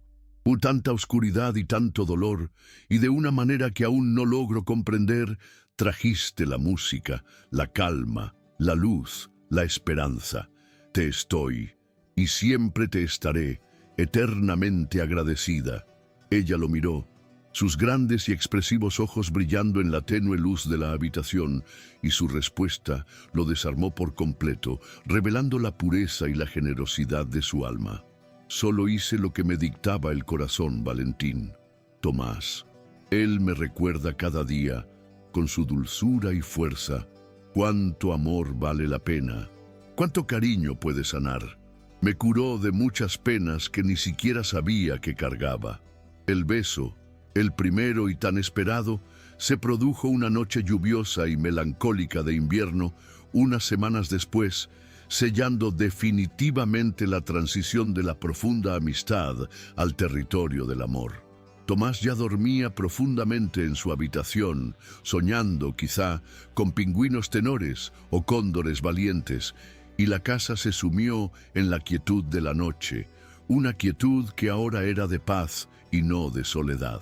tanta oscuridad y tanto dolor, y de una manera que aún no logro comprender, trajiste la música, la calma, la luz, la esperanza. Te estoy, y siempre te estaré, eternamente agradecida. Ella lo miró, sus grandes y expresivos ojos brillando en la tenue luz de la habitación, y su respuesta lo desarmó por completo, revelando la pureza y la generosidad de su alma. Solo hice lo que me dictaba el corazón, Valentín. Tomás, él me recuerda cada día, con su dulzura y fuerza, cuánto amor vale la pena, cuánto cariño puede sanar. Me curó de muchas penas que ni siquiera sabía que cargaba. El beso, el primero y tan esperado, se produjo una noche lluviosa y melancólica de invierno, unas semanas después, sellando definitivamente la transición de la profunda amistad al territorio del amor. Tomás ya dormía profundamente en su habitación, soñando, quizá, con pingüinos tenores o cóndores valientes, y la casa se sumió en la quietud de la noche, una quietud que ahora era de paz y no de soledad.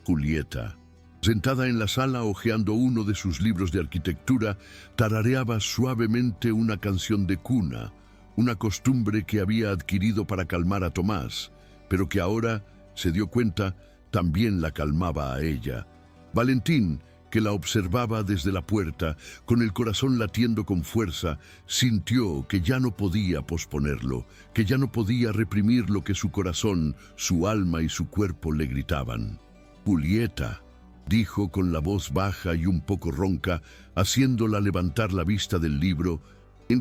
Julieta, sentada en la sala hojeando uno de sus libros de arquitectura, tarareaba suavemente una canción de cuna, una costumbre que había adquirido para calmar a Tomás, pero que ahora, se dio cuenta, también la calmaba a ella. Valentín, que la observaba desde la puerta, con el corazón latiendo con fuerza, sintió que ya no podía posponerlo, que ya no podía reprimir lo que su corazón, su alma y su cuerpo le gritaban. «Julieta», dijo con la voz baja y un poco ronca, haciéndola levantar la vista del libro,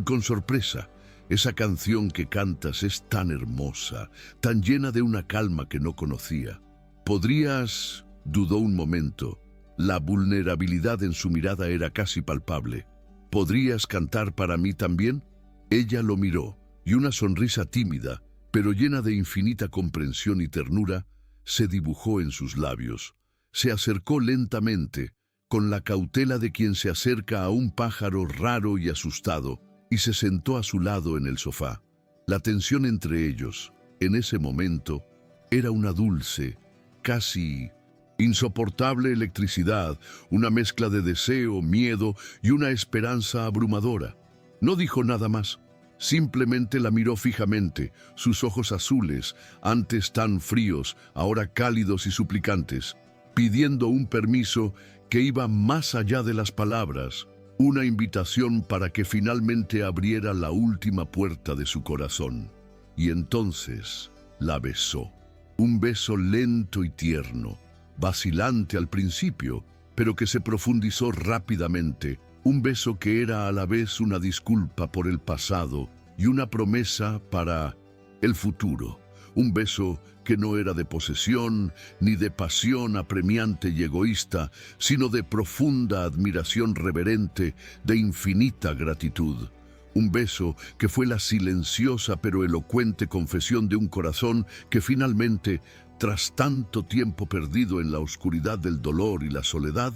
con sorpresa. «Esa canción que cantas es tan hermosa, tan llena de una calma que no conocía. ¿Podrías...?» Dudó un momento. La vulnerabilidad en su mirada era casi palpable. «¿Podrías cantar para mí también?» Ella lo miró, y una sonrisa tímida, pero llena de infinita comprensión y ternura, se dibujó en sus labios. Se acercó lentamente, con la cautela de quien se acerca a un pájaro raro y asustado, y se sentó a su lado en el sofá. La tensión entre ellos, en ese momento, era una dulce, casi insoportable electricidad, una mezcla de deseo, miedo y una esperanza abrumadora. No dijo nada más. Simplemente la miró fijamente, sus ojos azules, antes tan fríos, ahora cálidos y suplicantes, pidiendo un permiso que iba más allá de las palabras, una invitación para que finalmente abriera la última puerta de su corazón. Y entonces la besó. Un beso lento y tierno, vacilante al principio, pero que se profundizó rápidamente. Un beso que era a la vez una disculpa por el pasado y una promesa para el futuro. Un beso que no era de posesión ni de pasión apremiante y egoísta, sino de profunda admiración reverente, de infinita gratitud. Un beso que fue la silenciosa pero elocuente confesión de un corazón que finalmente, tras tanto tiempo perdido en la oscuridad del dolor y la soledad,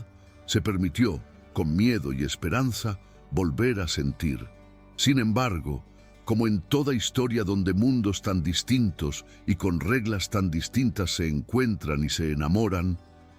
se permitió, con miedo y esperanza, volver a sentir. Sin embargo, como en toda historia donde mundos tan distintos y con reglas tan distintas se encuentran y se enamoran,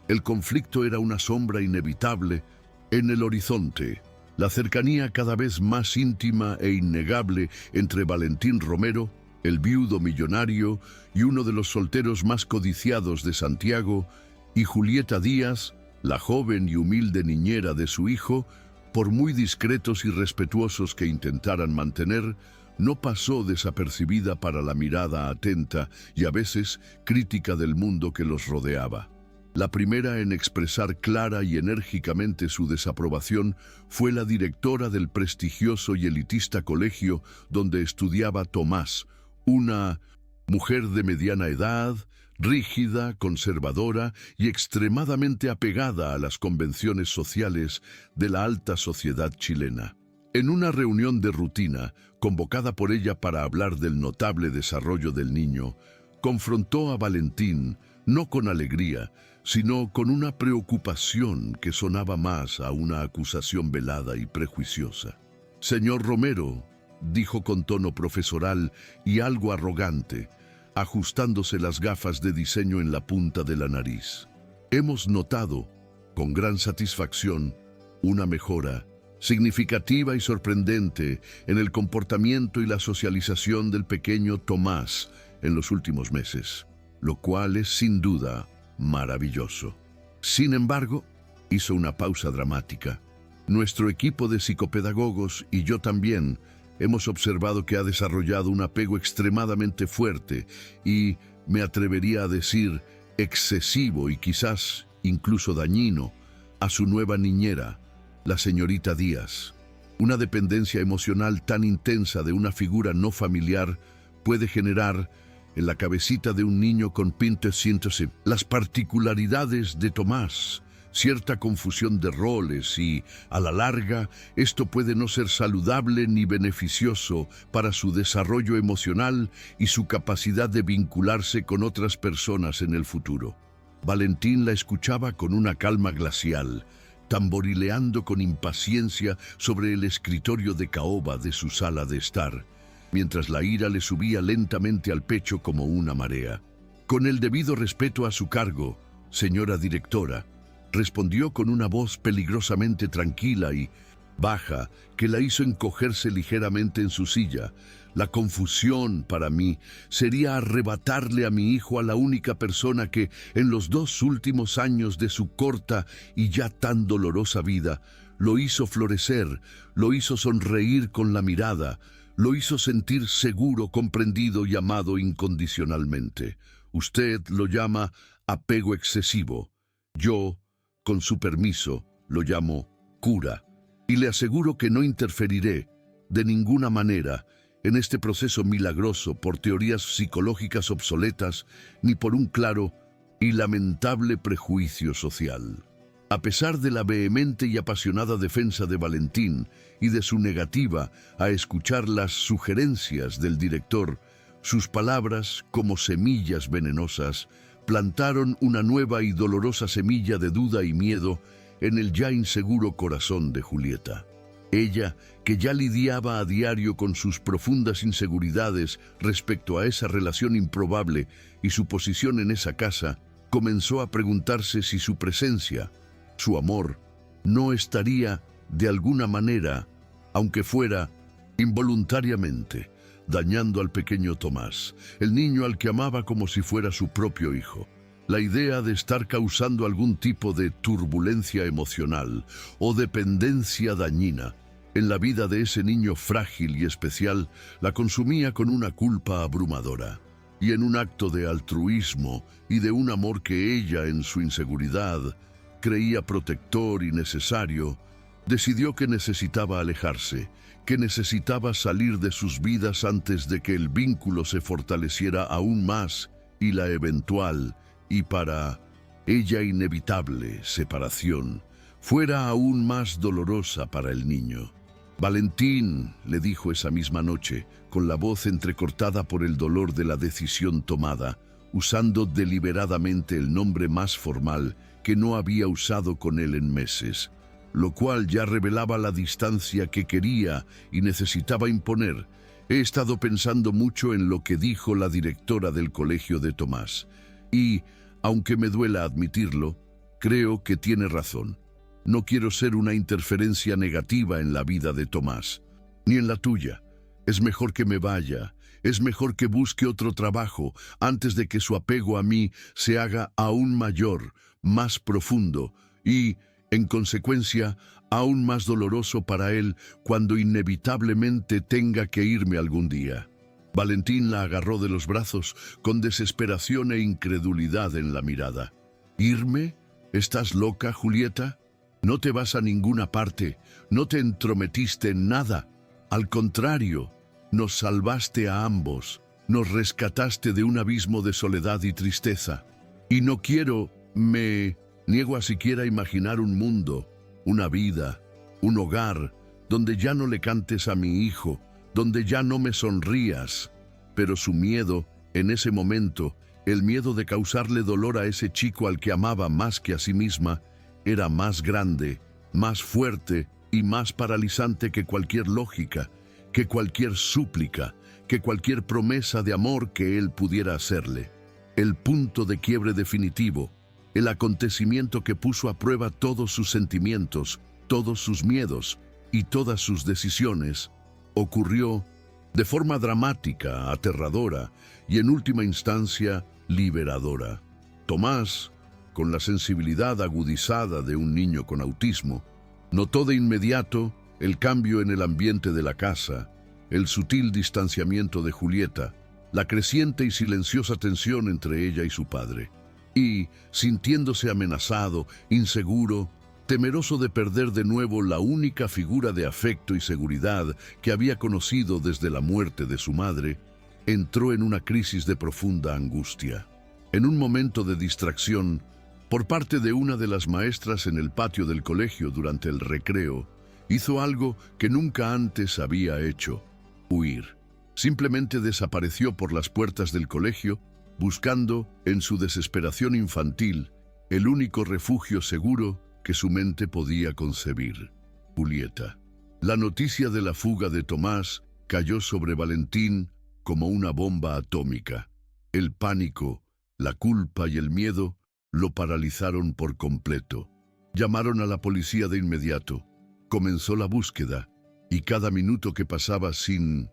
el conflicto era una sombra inevitable en el horizonte. La cercanía cada vez más íntima e innegable entre Valentín Romero, el viudo millonario y uno de los solteros más codiciados de Santiago, y Julieta Díaz, la joven y humilde niñera de su hijo, por muy discretos y respetuosos que intentaran mantener, no pasó desapercibida para la mirada atenta y a veces crítica del mundo que los rodeaba. La primera en expresar clara y enérgicamente su desaprobación fue la directora del prestigioso y elitista colegio donde estudiaba Tomás, una mujer de mediana edad, rígida, conservadora y extremadamente apegada a las convenciones sociales de la alta sociedad chilena. En una reunión de rutina, convocada por ella para hablar del notable desarrollo del niño, confrontó a Valentín, no con alegría, sino con una preocupación que sonaba más a una acusación velada y prejuiciosa. «Señor Romero», dijo con tono profesoral y algo arrogante, ajustándose las gafas de diseño en la punta de la nariz, «hemos notado, con gran satisfacción, una mejora significativa y sorprendente en el comportamiento y la socialización del pequeño Tomás en los últimos meses, lo cual es sin duda maravilloso. Sin embargo», hizo una pausa dramática, «nuestro equipo de psicopedagogos y yo también hemos observado que ha desarrollado un apego extremadamente fuerte y, me atrevería a decir, excesivo y quizás incluso dañino, a su nueva niñera, la señorita Díaz. Una dependencia emocional tan intensa de una figura no familiar puede generar, en la cabecita de un niño con pinta síntese, las particularidades de Tomás, cierta confusión de roles y, a la larga, esto puede no ser saludable ni beneficioso para su desarrollo emocional y su capacidad de vincularse con otras personas en el futuro». Valentín la escuchaba con una calma glacial, tamborileando con impaciencia sobre el escritorio de caoba de su sala de estar, mientras la ira le subía lentamente al pecho como una marea. «Con el debido respeto a su cargo, señora directora», respondió con una voz peligrosamente tranquila y baja que la hizo encogerse ligeramente en su silla, La confusión para mí sería arrebatarle a mi hijo a la única persona que, en los 2 últimos años de su corta y ya tan dolorosa vida, lo hizo florecer, lo hizo sonreír con la mirada, lo hizo sentir seguro, comprendido y amado incondicionalmente. Usted lo llama apego excesivo. Yo, con su permiso, lo llamo cura. Y le aseguro que no interferiré, de ninguna manera, en este proceso milagroso por teorías psicológicas obsoletas ni por un claro y lamentable prejuicio social. A pesar de la vehemente y apasionada defensa de Valentín y de su negativa a escuchar las sugerencias del director, sus palabras, como semillas venenosas, plantaron una nueva y dolorosa semilla de duda y miedo en el ya inseguro corazón de Julieta. Ella, que ya lidiaba a diario con sus profundas inseguridades respecto a esa relación improbable y su posición en esa casa, comenzó a preguntarse si su presencia, su amor, no estaría, de alguna manera, aunque fuera involuntariamente, dañando al pequeño Tomás, el niño al que amaba como si fuera su propio hijo. La idea de estar causando algún tipo de turbulencia emocional o dependencia dañina en la vida de ese niño frágil y especial la consumía con una culpa abrumadora. Y en un acto de altruismo y de un amor que ella, en su inseguridad, creía protector y necesario, decidió que necesitaba alejarse, que necesitaba salir de sus vidas antes de que el vínculo se fortaleciera aún más y la eventual y para ella inevitable separación fuera aún más dolorosa para el niño. Valentín, le dijo esa misma noche, con la voz entrecortada por el dolor de la decisión tomada, usando deliberadamente el nombre más formal que no había usado con él en meses, lo cual ya revelaba la distancia que quería y necesitaba imponer. He estado pensando mucho en lo que dijo la directora del colegio de Tomás, y, aunque me duela admitirlo, creo que tiene razón. No quiero ser una interferencia negativa en la vida de Tomás, ni en la tuya. Es mejor que me vaya, es mejor que busque otro trabajo antes de que su apego a mí se haga aún mayor, más profundo y, en consecuencia, aún más doloroso para él cuando inevitablemente tenga que irme algún día. Valentín la agarró de los brazos con desesperación e incredulidad en la mirada. ¿Irme? ¿Estás loca, Julieta? No te vas a ninguna parte, no te entrometiste en nada. Al contrario, nos salvaste a ambos, nos rescataste de un abismo de soledad y tristeza. Y no quiero, me niego a siquiera imaginar un mundo, una vida, un hogar, donde ya no le cantes a mi hijo, donde ya no me sonrías. Pero su miedo, en ese momento, el miedo de causarle dolor a ese chico al que amaba más que a sí misma, era más grande, más fuerte y más paralizante que cualquier lógica, que cualquier súplica, que cualquier promesa de amor que él pudiera hacerle. El punto de quiebre definitivo, el acontecimiento que puso a prueba todos sus sentimientos, todos sus miedos y todas sus decisiones, ocurrió de forma dramática, aterradora y en última instancia liberadora. Tomás, con la sensibilidad agudizada de un niño con autismo, notó de inmediato el cambio en el ambiente de la casa, el sutil distanciamiento de Julieta, la creciente y silenciosa tensión entre ella y su padre. Y, sintiéndose amenazado, inseguro, temeroso de perder de nuevo la única figura de afecto y seguridad que había conocido desde la muerte de su madre, entró en una crisis de profunda angustia. En un momento de distracción, por parte de una de las maestras en el patio del colegio durante el recreo, hizo algo que nunca antes había hecho: huir. Simplemente desapareció por las puertas del colegio, buscando, en su desesperación infantil, el único refugio seguro que su mente podía concebir: Julieta. La noticia de la fuga de Tomás cayó sobre Valentín como una bomba atómica. El pánico, la culpa y el miedo lo paralizaron por completo. Llamaron a la policía de inmediato. Comenzó la búsqueda, y cada minuto que pasaba sin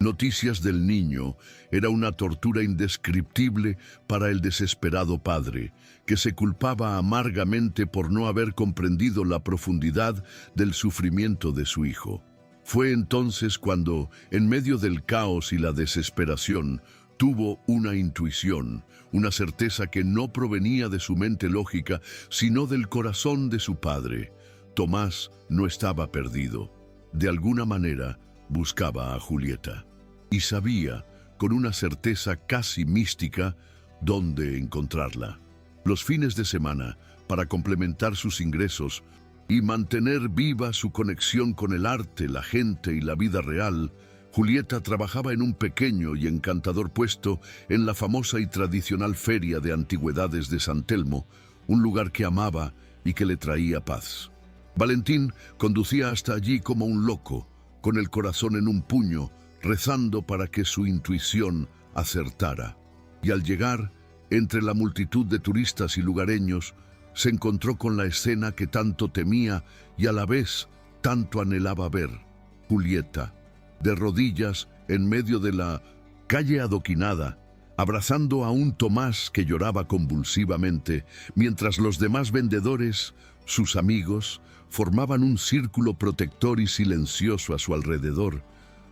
Noticias del niño era una tortura indescriptible para el desesperado padre, que se culpaba amargamente por no haber comprendido la profundidad del sufrimiento de su hijo. Fue entonces cuando, en medio del caos y la desesperación, tuvo una intuición, una certeza que no provenía de su mente lógica, sino del corazón de su padre. Tomás no estaba perdido. De alguna manera, buscaba a Julieta. Y sabía, con una certeza casi mística, dónde encontrarla. Los fines de semana, para complementar sus ingresos y mantener viva su conexión con el arte, la gente y la vida real, Julieta trabajaba en un pequeño y encantador puesto en la famosa y tradicional feria de antigüedades de San Telmo, un lugar que amaba y que le traía paz. Valentín conducía hasta allí como un loco, con el corazón en un puño, rezando para que su intuición acertara. Y al llegar, entre la multitud de turistas y lugareños, se encontró con la escena que tanto temía y a la vez tanto anhelaba ver. Julieta, de rodillas en medio de la calle adoquinada, abrazando a un Tomás que lloraba convulsivamente, mientras los demás vendedores, sus amigos, formaban un círculo protector y silencioso a su alrededor,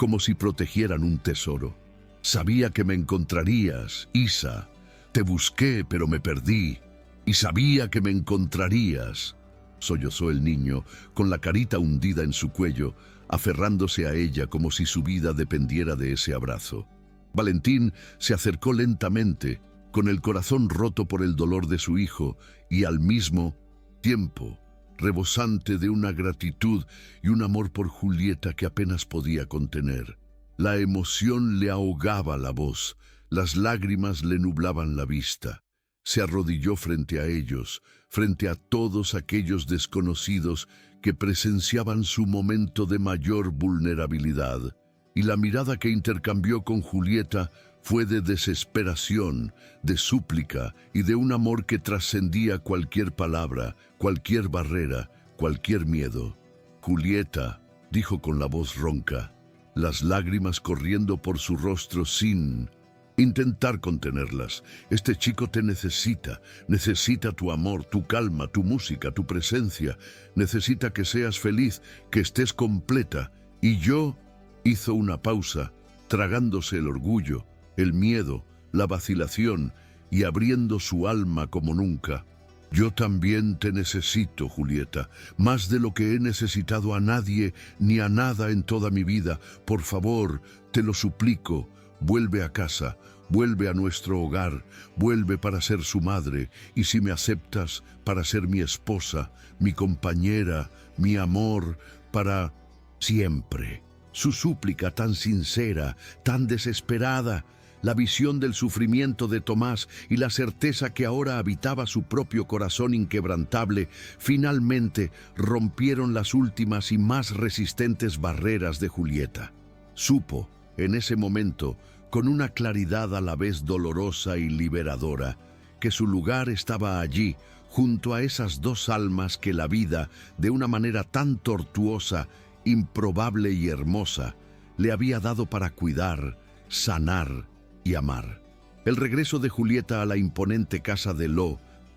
como si protegieran un tesoro. Sabía que me encontrarías, Isa. Te busqué, pero me perdí. Y sabía que me encontrarías, sollozó el niño, con la carita hundida en su cuello, aferrándose a ella como si su vida dependiera de ese abrazo. Valentín se acercó lentamente, con el corazón roto por el dolor de su hijo, y al mismo tiempo rebosante de una gratitud y un amor por Julieta que apenas podía contener. La emoción le ahogaba la voz, las lágrimas le nublaban la vista. Se arrodilló frente a ellos, frente a todos aquellos desconocidos que presenciaban su momento de mayor vulnerabilidad, y la mirada que intercambió con Julieta fue de desesperación, de súplica y de un amor que trascendía cualquier palabra, cualquier barrera, cualquier miedo. Julieta, dijo con la voz ronca, las lágrimas corriendo por su rostro sin intentar contenerlas. Este chico te necesita, necesita tu amor, tu calma, tu música, tu presencia. Necesita que seas feliz, que estés completa. Y yo, hizo una pausa, tragándose el orgullo, el miedo, la vacilación y abriendo su alma como nunca. Yo también te necesito, Julieta, más de lo que he necesitado a nadie ni a nada en toda mi vida. Por favor, te lo suplico, vuelve a casa, vuelve a nuestro hogar, vuelve para ser su madre, y si me aceptas, para ser mi esposa, mi compañera, mi amor, para siempre. Su súplica tan sincera, tan desesperada, la visión del sufrimiento de Tomás y la certeza que ahora habitaba su propio corazón inquebrantable, finalmente rompieron las últimas y más resistentes barreras de Julieta. Supo, en ese momento, con una claridad a la vez dolorosa y liberadora, que su lugar estaba allí, junto a esas dos almas que la vida, de una manera tan tortuosa, improbable y hermosa, le había dado para cuidar, sanar y amar. El regreso de Julieta a la imponente casa de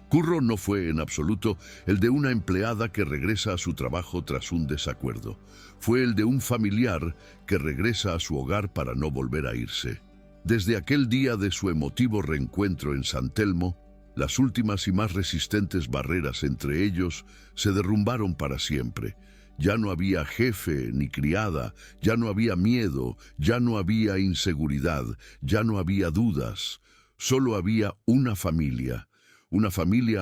Curro no fue en absoluto el de una empleada que regresa a su trabajo tras un desacuerdo. Fue el de un familiar que regresa a su hogar para no volver a irse. Desde aquel día de su emotivo reencuentro en San Telmo, las últimas y más resistentes barreras entre ellos se derrumbaron para siempre. Ya no había jefe ni criada, ya no había miedo, ya no había inseguridad, ya no había dudas. Solo había una familia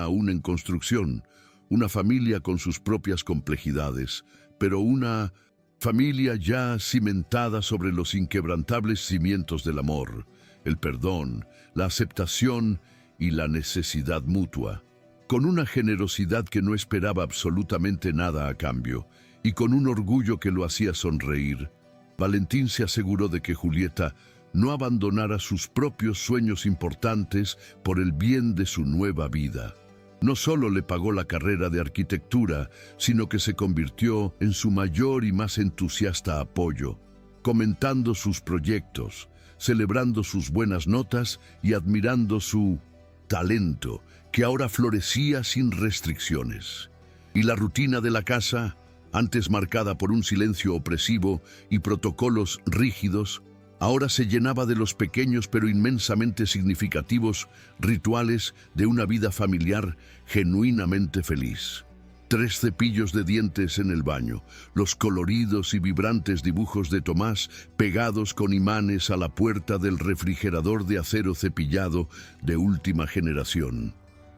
aún en construcción, una familia con sus propias complejidades, pero una familia ya cimentada sobre los inquebrantables cimientos del amor, el perdón, la aceptación y la necesidad mutua. Con una generosidad que no esperaba absolutamente nada a cambio, y con un orgullo que lo hacía sonreír, Valentín se aseguró de que Julieta no abandonara sus propios sueños importantes por el bien de su nueva vida. No solo le pagó la carrera de arquitectura, sino que se convirtió en su mayor y más entusiasta apoyo. comentando sus proyectos, celebrando sus buenas notas y admirando su talento, que ahora florecía sin restricciones. Y la rutina de la casa, antes marcada por un silencio opresivo y protocolos rígidos, ahora se llenaba de los pequeños pero inmensamente significativos rituales de una vida familiar genuinamente feliz. 3 cepillos de dientes en el baño, los coloridos y vibrantes dibujos de Tomás pegados con imanes a la puerta del refrigerador de acero cepillado de última generación.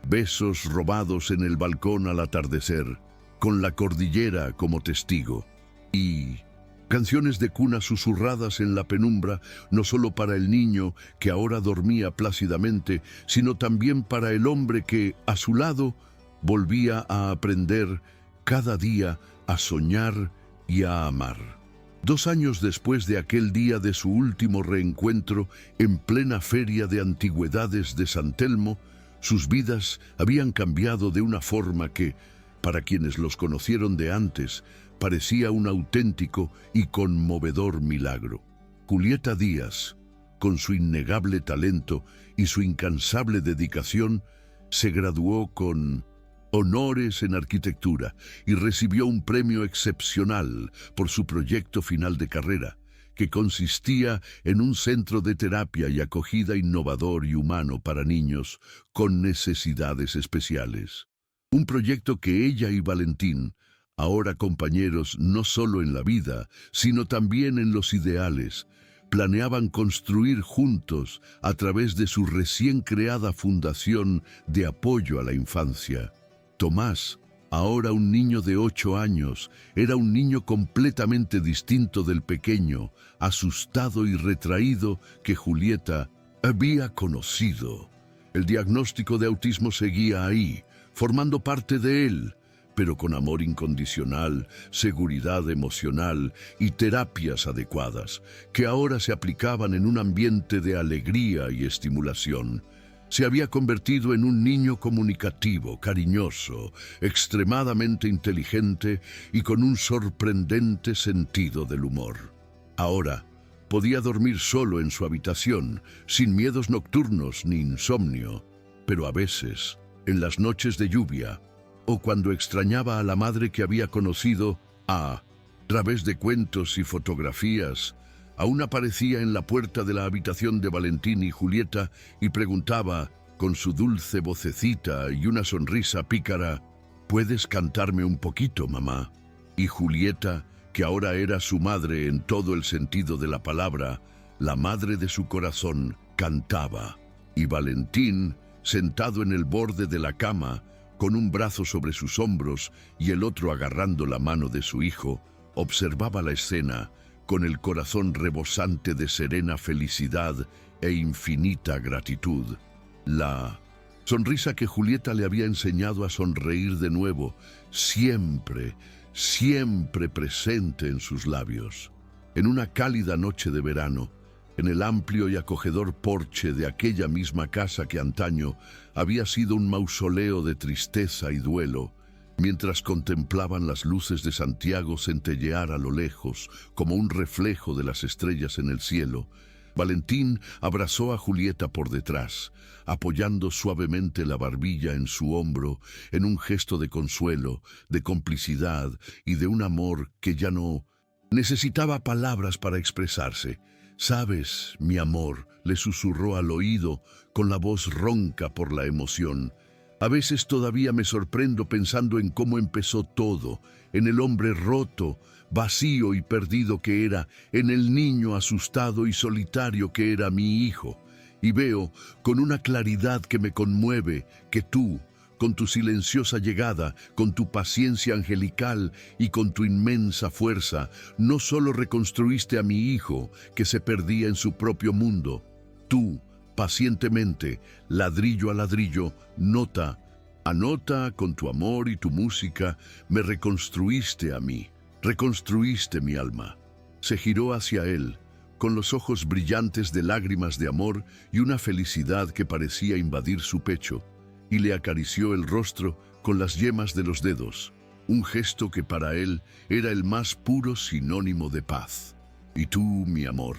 Besos robados en el balcón al atardecer, con la cordillera como testigo. Y canciones de cuna susurradas en la penumbra, no solo para el niño que ahora dormía plácidamente, sino también para el hombre que, a su lado, volvía a aprender cada día a soñar y a amar. 2 años después de aquel día de su último reencuentro en plena feria de antigüedades de San Telmo, sus vidas habían cambiado de una forma que, para quienes los conocieron de antes, parecía un auténtico y conmovedor milagro. Julieta Díaz, con su innegable talento y su incansable dedicación, se graduó con honores en arquitectura y recibió un premio excepcional por su proyecto final de carrera, que consistía en un centro de terapia y acogida innovador y humano para niños con necesidades especiales. Un proyecto que ella y Valentín, ahora compañeros no solo en la vida, sino también en los ideales, planeaban construir juntos a través de su recién creada Fundación de Apoyo a la Infancia. Tomás, ahora un niño de 8 años, era un niño completamente distinto del pequeño, asustado y retraído que Julieta había conocido. El diagnóstico de autismo seguía ahí, formando parte de él, pero con amor incondicional, seguridad emocional y terapias adecuadas, que ahora se aplicaban en un ambiente de alegría y estimulación. Se había convertido en un niño comunicativo, cariñoso, extremadamente inteligente y con un sorprendente sentido del humor. Ahora podía dormir solo en su habitación, sin miedos nocturnos ni insomnio, pero a veces, en las noches de lluvia, o cuando extrañaba a la madre que había conocido, a través de cuentos y fotografías, aún aparecía en la puerta de la habitación de Valentín y Julieta y preguntaba, con su dulce vocecita y una sonrisa pícara, ¿puedes cantarme un poquito, mamá? Y Julieta, que ahora era su madre en todo el sentido de la palabra, la madre de su corazón, cantaba. Y Valentín, sentado en el borde de la cama, con un brazo sobre sus hombros y el otro agarrando la mano de su hijo, observaba la escena, con el corazón rebosante de serena felicidad e infinita gratitud. La sonrisa que Julieta le había enseñado a sonreír de nuevo, siempre, siempre presente en sus labios. En una cálida noche de verano, en el amplio y acogedor porche de aquella misma casa que antaño había sido un mausoleo de tristeza y duelo, mientras contemplaban las luces de Santiago centellear a lo lejos como un reflejo de las estrellas en el cielo, Valentín abrazó a Julieta por detrás, apoyando suavemente la barbilla en su hombro en un gesto de consuelo, de complicidad y de un amor que ya no necesitaba palabras para expresarse. «Sabes, mi amor», le susurró al oído con la voz ronca por la emoción. «A veces todavía me sorprendo pensando en cómo empezó todo, en el hombre roto, vacío y perdido que era, en el niño asustado y solitario que era mi hijo. Y veo, con una claridad que me conmueve, que tú, con tu silenciosa llegada, con tu paciencia angelical y con tu inmensa fuerza, no solo reconstruiste a mi hijo, que se perdía en su propio mundo. Tú, pacientemente, ladrillo a ladrillo, nota a nota, con tu amor y tu música, me reconstruiste a mí, reconstruiste mi alma». Se giró hacia él, con los ojos brillantes de lágrimas de amor y una felicidad que parecía invadir su pecho, y le acarició el rostro con las yemas de los dedos, un gesto que para él era el más puro sinónimo de paz. Y tú, mi amor,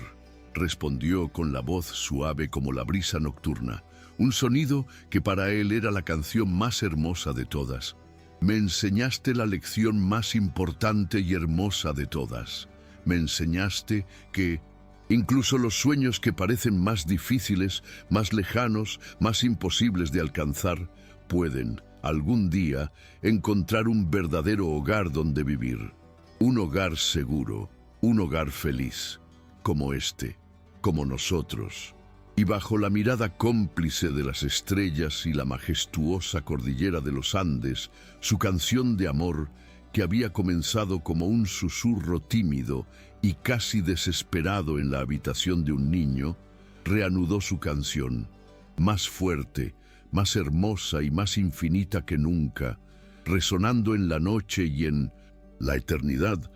respondió con la voz suave como la brisa nocturna, un sonido que para él era la canción más hermosa de todas. Me enseñaste la lección más importante y hermosa de todas. Me enseñaste que incluso los sueños que parecen más difíciles, más lejanos, más imposibles de alcanzar, pueden, algún día, encontrar un verdadero hogar donde vivir. Un hogar seguro, un hogar feliz, como este, como nosotros. Y bajo la mirada cómplice de las estrellas y la majestuosa cordillera de los Andes, su canción de amor, que había comenzado como un susurro tímido y casi desesperado en la habitación de un niño, reanudó su canción, más fuerte, más hermosa y más infinita que nunca, resonando en la noche y en la eternidad,